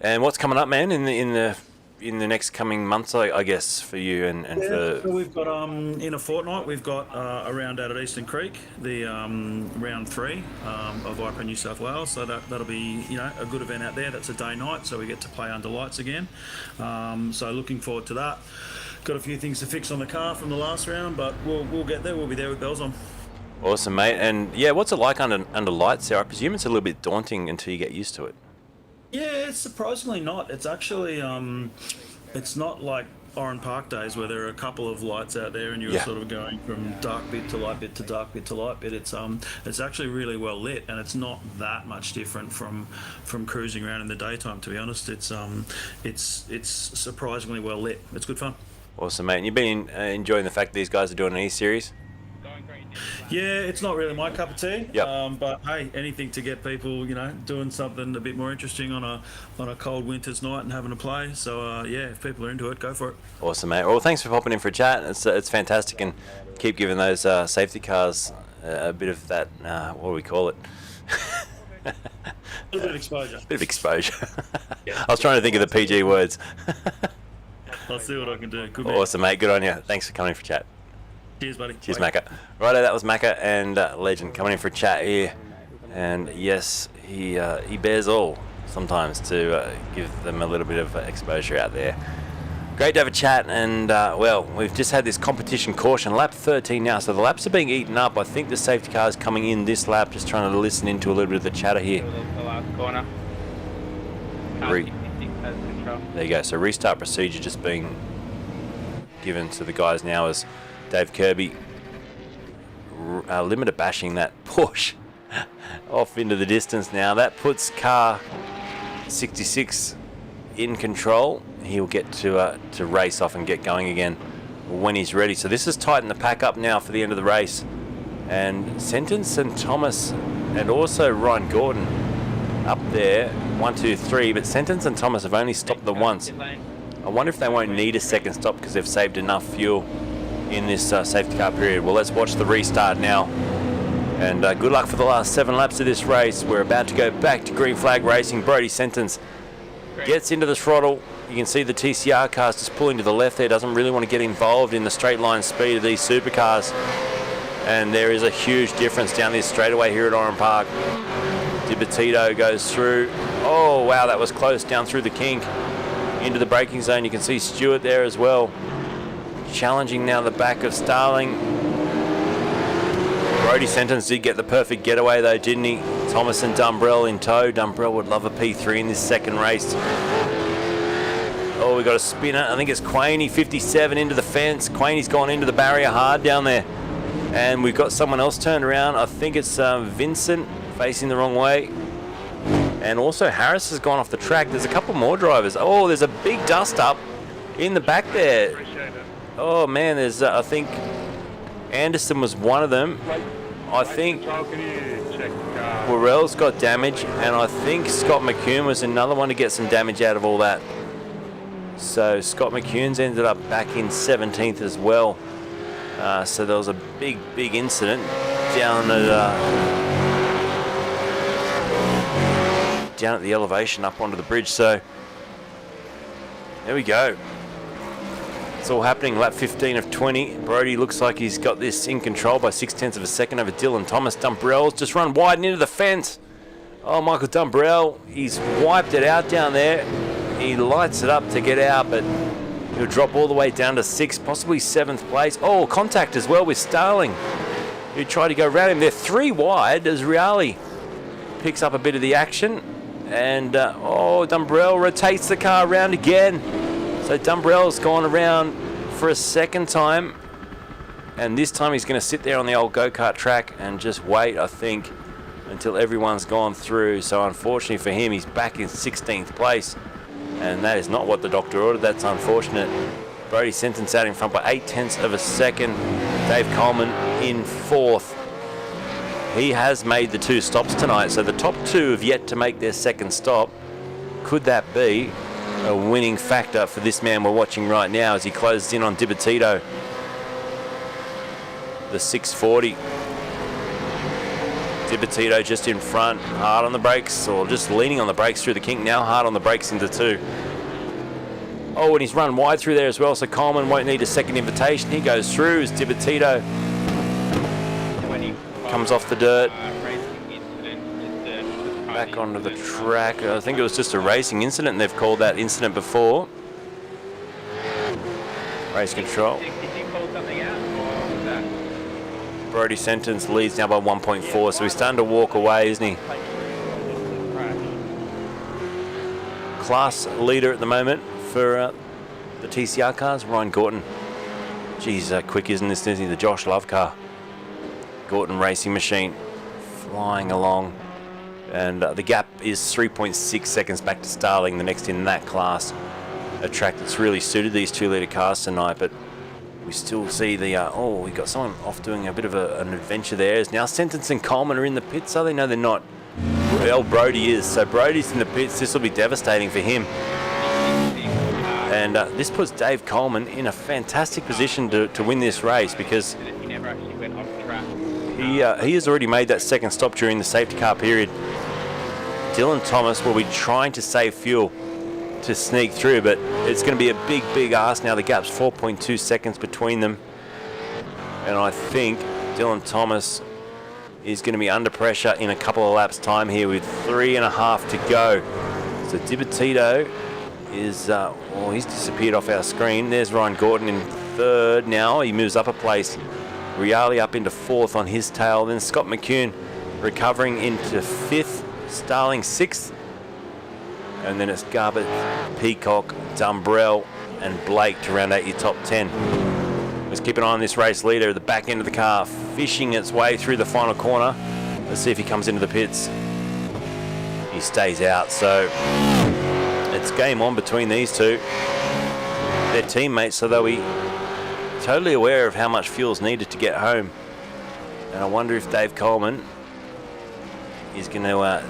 A: And what's coming up, man, in the next coming months, I guess, for you and for...
C: So we've got in a fortnight we've got a round out at Eastern Creek, the round 3 of IPRANSW New South Wales. So that'll be a good event out there. That's a day night, so we get to play under lights again. So looking forward to that. Got a few things to fix on the car from the last round, but we'll get there. We'll be there with bells on.
A: Awesome, mate. And yeah, what's it like under lights there? I presume it's a little bit daunting until you get used to it.
C: Yeah, it's surprisingly not. It's actually, it's not like Oran Park days where there are a couple of lights out there and you're sort of going from dark bit to light bit to dark bit to light bit. It's actually really well lit, and it's not that much different from cruising around in the daytime. To be honest, it's surprisingly well lit. It's good fun.
A: Awesome, mate. And you've been enjoying the fact that these guys are doing an eSeries?
C: Yeah, it's not really my cup of tea.
A: Yep.
C: But hey, anything to get people, doing something a bit more interesting on a cold winter's night and having a play. So yeah, if people are into it, go for it.
A: Awesome, mate. Well, thanks for popping in for a chat. It's fantastic, and keep giving those safety cars a bit of that. What do we call it?
C: A little bit of exposure.
A: Bit of exposure.
C: Yeah.
A: I was trying to think of the PG words.
C: I'll see what I can do. Good
A: Awesome, mate. Good on you. Thanks for coming in for a chat.
C: Cheers, buddy.
A: Cheers, Macca. Righto, that was Macca and Legend coming in for a chat here. And yes, he bears all sometimes to give them a little bit of exposure out there. Great to have a chat, and well, we've just had this competition caution, lap 13 now, so the laps are being eaten up. I think the safety car is coming in this lap, just trying to listen into a little bit of the chatter here.
B: The last corner.
A: There you go, so restart procedure just being given to the guys now as Dave Kirby limiter bashing that push off into the distance now. That puts car 66 in control. He'll get to race off and get going again when he's ready. So this has tightened the pack up now for the end of the race. And Sentence and Thomas and also Ryan Gordon up there, 1, 2, 3. But Sentence and Thomas have only stopped the once. I wonder if they won't need a second stop because they've saved enough fuel in this safety car period. Well, let's watch the restart now. And good luck for the last 7 laps of this race. We're about to go back to green flag racing. Brody Sentence gets into the throttle. You can see the TCR cars just pulling to the left there. Doesn't really want to get involved in the straight line speed of these supercars. And there is a huge difference down this straightaway here at Oran Park. Dibatito goes through. Oh, wow, that was close, down through the kink into the braking zone. You can see Stewart there as well. Challenging now the back of Starling. Brody Sentence did get the perfect getaway though, didn't he? Thomas and Dumbrell in tow. Dumbrell would love a P3 in this second race. Oh, we got a spinner. I think it's Quaney, 57 into the fence. Quaney's gone into the barrier hard down there. And we've got someone else turned around. I think it's Vincent facing the wrong way. And also Harris has gone off the track. There's a couple more drivers. Oh, there's a big dust up in the back there. Oh man, there's I think Anderson was one of them. I think Worrell's got damage, and I think Scott McCune was another one to get some damage out of all that. So Scott McCune's ended up back in 17th as well. So there was a big incident down at the elevation up onto the bridge. So there we go. It's all happening. Lap 15 of 20. Brody looks like he's got this in control by 0.6 of a second over Dylan Thomas. Dumbrell's just run wide and into the fence. Oh, Michael Dumbrell, he's wiped it out down there. He lights it up to get out, but he'll drop all the way down to 6th, possibly 7th place. Oh, contact as well with Starling, who tried to go around him. They're 3 wide as Reali picks up a bit of the action. And, Dumbrell rotates the car around again. So Dumbrell's gone around for a second time. And this time he's going to sit there on the old go-kart track and just wait, I think, until everyone's gone through. So unfortunately for him, he's back in 16th place. And that is not what the doctor ordered. That's unfortunate. Brody Sentence out in front by 0.8 of a second. Dave Coleman in 4th. He has made the 2 stops tonight, so the top 2 have yet to make their second stop. Could that be a winning factor for this man we're watching right now as he closes in on Dibatito? The 640. Dibatito just in front, hard on the brakes, or just leaning on the brakes through the kink, now hard on the brakes into 2. Oh, and he's run wide through there as well, so Coleman won't need a second invitation. He goes through as Dibatito comes off the dirt, back onto the track. I think it was just a racing incident, and they've called that incident before. Race control. Brody Sentence leads now by 1.4, so he's starting to walk away, isn't he? Class leader at the moment for the TCR cars, Ryan Gorton. Geez, quick isn't this, isn't he? The Josh Love car. Gorton Racing Machine flying along, and the gap is 3.6 seconds back to Starling, the next in that class. A track that's really suited these 2-litre cars tonight, but we still see the we got someone off doing a bit of an adventure there. Is now Sentence and Coleman are in the pits, so they know they're not. Well, Brody is, so Brody's in the pits. This will be devastating for him, and this puts Dave Coleman in a fantastic position to win this race, because
B: He never actually went off track.
A: he has already made that second stop during the safety car period. Dylan Thomas will be trying to save fuel to sneak through, but it's going to be a big ask now. The gap's 4.2 seconds between them, and I think Dylan Thomas is going to be under pressure in a couple of laps time here with 3.5 to go. So Dibatito is he's disappeared off our screen. There's Ryan Gorton in 3rd now. He moves up a place. Reali up into 4th on his tail. Then Scott McCune recovering into 5th. Starling 6th. And then it's Garbutt, Peacock, Dumbrell and Blake to round out your top 10. Let's keep an eye on this race leader at the back end of the car, fishing its way through the final corner. Let's see if he comes into the pits. He stays out, so it's game on between these two. They're teammates, so they'll be totally aware of how much fuel's needed to get home. And I wonder if Dave Coleman is going to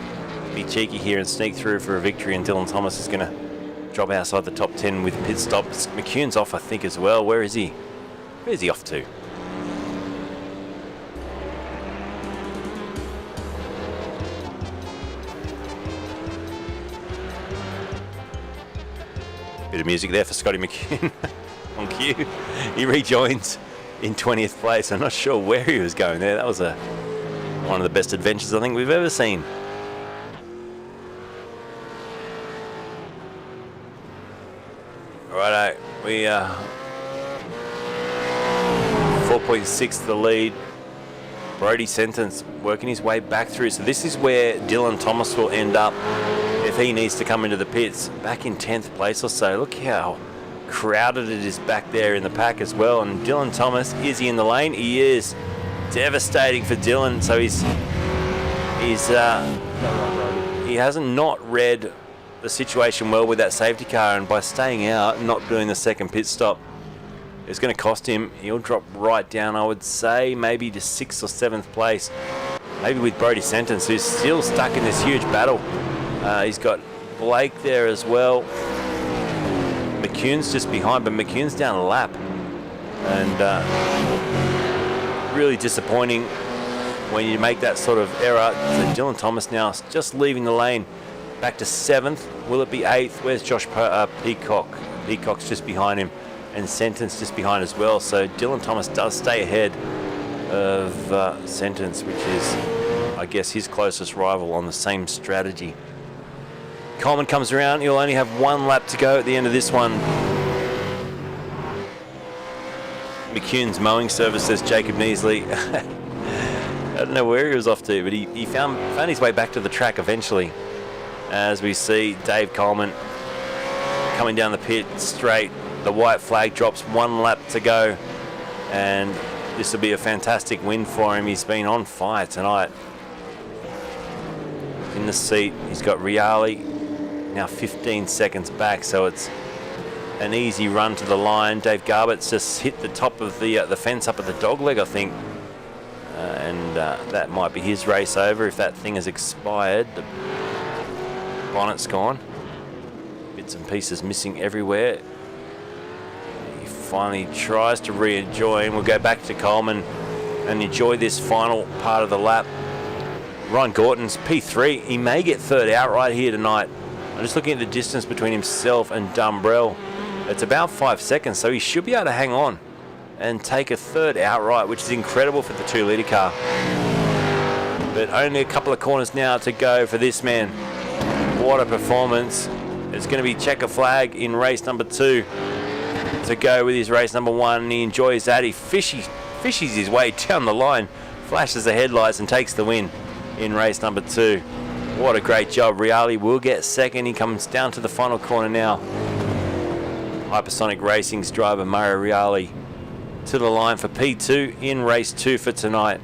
A: be cheeky here and sneak through for a victory, and Dylan Thomas is going to drop outside the top 10 with pit stops. McCune's off, I think, as well. Where is he? Where's he off to? Bit of music there for Scotty McCune on cue. He rejoins in 20th place. I'm not sure where he was going there. That was one of the best adventures I think we've ever seen. Righto, we 4.6 the lead. Brodie Sentence working his way back through. So this is where Dylan Thomas will end up if he needs to come into the pits. Back in 10th place or so. Look how crowded it is back there in the pack as well. And Dylan Thomas, is he in the lane? He is. Devastating for Dylan. So he hasn't not read the situation well with that safety car, and by staying out and not doing the second pit stop, it's going to cost him. He'll drop right down, I would say, maybe to 6th or 7th place. Maybe with Brodie Sentence, who's still stuck in this huge battle. He's got Blake there as well. McCune's just behind, but McCune's down a lap. And really disappointing when you make that sort of error. So Dylan Thomas now just leaving the lane. Back to 7th. Will it be 8th? Where's Josh Peacock? Peacock's just behind him. And Sentence just behind as well. So Dylan Thomas does stay ahead of Sentence, which is, I guess, his closest rival on the same strategy. Coleman comes around. He'll only have one lap to go at the end of this one. McCune's mowing service, says Jacob Neasley. I don't know where he was off to, but he found his way back to the track eventually. As we see Dave Coleman coming down the pit straight. The white flag drops, one lap to go. And this will be a fantastic win for him. He's been on fire tonight. In the seat, he's got Reale now 15 seconds back, so it's an easy run to the line. Dave Garbutt's just hit the top of the fence up at the dogleg, I think. And that might be his race over if that thing has expired. The bonnet's gone. Bits and pieces missing everywhere. He finally tries to rejoin. We'll go back to Coleman and enjoy this final part of the lap. Ryan Gorton's P3. He may get third outright here tonight. I'm just looking at the distance between himself and Dumbrell. It's about 5 seconds, so he should be able to hang on and take a third outright, which is incredible for the 2-litre car. But only a couple of corners now to go for this man. What a performance. It's going to be checker flag in race number 2 to go with his race number 1, and he enjoys that. He fishies his way down the line, flashes the headlights and takes the win in race number 2. What a great job. Reale will get second. He comes down to the final corner now. Hypersonic Racing's driver Mario Reale to the line for P2 in race 2 for tonight.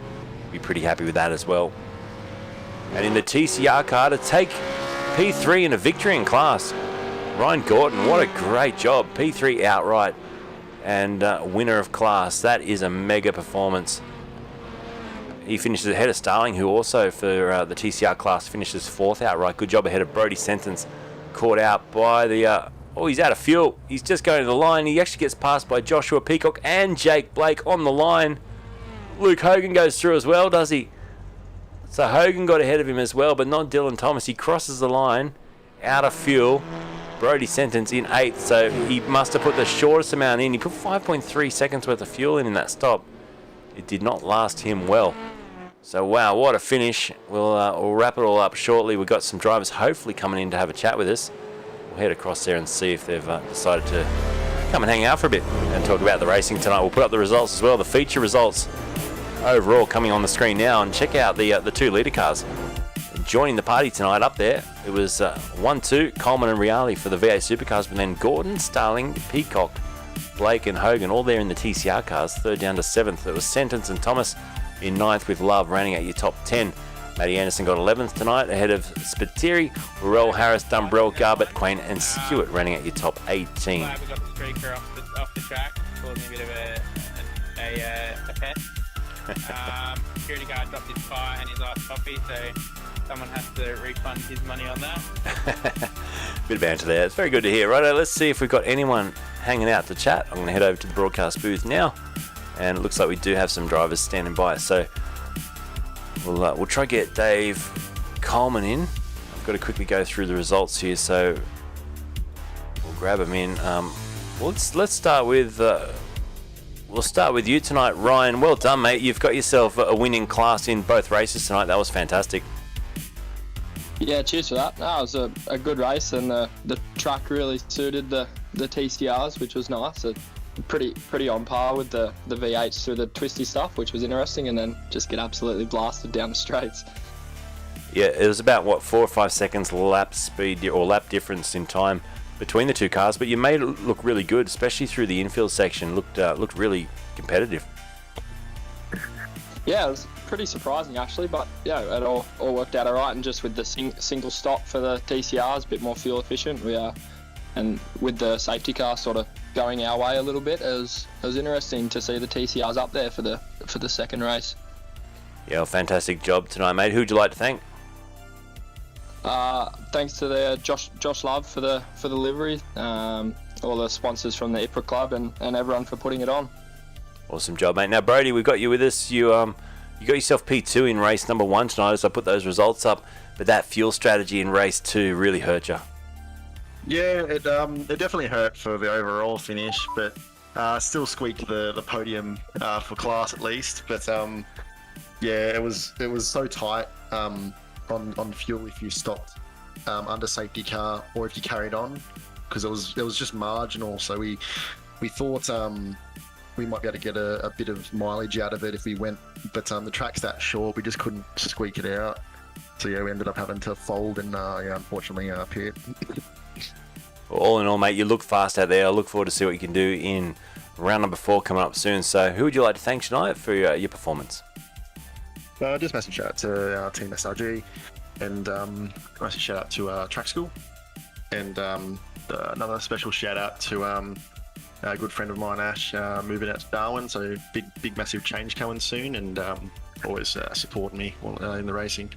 A: Be pretty happy with that as well. And in the TCR car to take P3 in a victory in class, Ryan Gorton. What a great job. P3 outright and winner of class. That is a mega performance. He finishes ahead of Starling, who also for the TCR class finishes 4th outright. Good job ahead of Brodie Sentence. Caught out by the... oh, he's out of fuel. He's just going to the line. He actually gets passed by Joshua Peacock and Jake Blake on the line. Luke Hogan goes through as well, does he? So Hogan got ahead of him as well, but not Dylan Thomas. He crosses the line, out of fuel. Brodie Sentence in 8th, so he must have put the shortest amount in. He put 5.3 seconds worth of fuel in that stop. It did not last him well. So wow, what a finish. We'll wrap it all up shortly. We've got some drivers hopefully coming in to have a chat with us. We'll head across there and see if they've decided to come and hang out for a bit and talk about the racing tonight. We'll put up the results as well, the feature results overall coming on the screen now, and check out the 2-litre cars. Joining the party tonight up there, it was 1-2, Coleman and Reale for the V8 Supercars, but then Gordon, Starling, Peacock, Blake and Hogan all there in the TCR cars. 3rd down to 7th. It was Sentence and Thomas in 9th with Love running at your top 10. Matty Anderson got 11th tonight ahead of Spiteri, Burrell, Harris, Dumbrell, Garbutt, Quain and Stewart running at your top 18.
B: We got the streaker off the track, causing a bit of a pest. Security guard dropped his car and his last coffee, so someone has to refund his money on that.
A: Bit of banter there. It's very good to hear. Righto, let's see if we've got anyone hanging out to chat. I'm going to head over to the broadcast booth now, and it looks like we do have some drivers standing by. So we'll try to get Dave Coleman in. I've got to quickly go through the results here. So we'll grab them in. Let's start with. We'll start with you tonight, Ryan. Well done, mate. You've got yourself a winning class in both races tonight. That was fantastic.
D: Yeah, cheers for that. No, it was a good race, and the track really suited the TCRs, which was nice. Pretty on par with the V8s through the twisty stuff, which was interesting, and then just get absolutely blasted down the straights.
A: Yeah, it was about 4 or 5 seconds lap speed or lap difference in time between the two cars, but you made it look really good, especially through the infield section. Looked really competitive.
D: Yeah, it was pretty surprising actually, but yeah, it all worked out alright. And just with the single stop for the TCRs, a bit more fuel efficient, and with the safety car sort of going our way a little bit, it was interesting to see the TCRs up there for the second race.
A: Yeah, well, fantastic job tonight, mate. Who'd you like to thank?
D: Thanks to the Josh Love for the livery, all the sponsors from the IPRA club, and everyone for putting it on.
A: Awesome job, mate. Now, Brody, we've got you with us. You got yourself P2 in race number 1 tonight, as I put those results up, but that fuel strategy in race 2 really hurt you.
E: Yeah, it definitely hurt for the overall finish, but still squeaked the podium for class at least. But yeah, it was so tight on fuel if you stopped under safety car or if you carried on, because it was just marginal. So we thought we might be able to get a bit of mileage out of it if we went, but the track's that short, we just couldn't squeak it out. So yeah, we ended up having to fold and unfortunately pit.
A: Well, all in all, mate, you look fast out there. I look forward to see what you can do in round number 4 coming up soon. So who would you like to thank tonight for your performance?
E: Just massive shout out to our team SRG, and massive shout out to Track School, and another special shout out to a good friend of mine, Ash, moving out to Darwin. So big massive change coming soon, and always supporting me in the racing.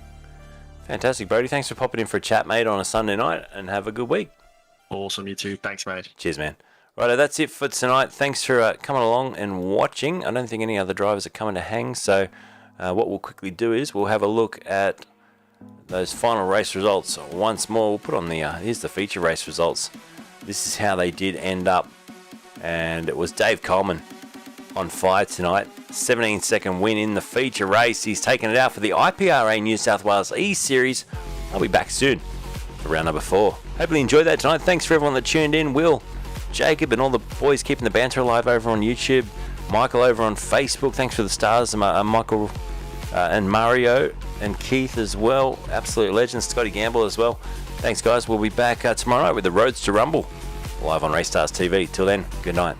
E: Fantastic,
A: Brody. Thanks for popping in for a chat, mate, on a Sunday night, and have a good week.
E: Awesome, you too. Thanks, mate.
A: Cheers, man. Righto, that's it for tonight. Thanks for coming along and watching. I don't think any other drivers are coming to hang, so what we'll quickly do is we'll have a look at those final race results once more. We'll put on the here's the feature race results. This is how they did end up, and it was Dave Coleman on fire tonight. 17-second win in the feature race. He's taken it out for the IPRA New South Wales eSeries. I'll be back soon for round number 4. Hopefully you enjoyed that tonight. Thanks for everyone that tuned in. Will, Jacob, and all the boys keeping the banter alive over on YouTube. Michael over on Facebook. Thanks for the stars. Michael and Mario and Keith as well. Absolute legends. Scotty Gamble as well. Thanks, guys. We'll be back tomorrow with the Roads to Rumble live on RACESTARS TV. Till then, good night.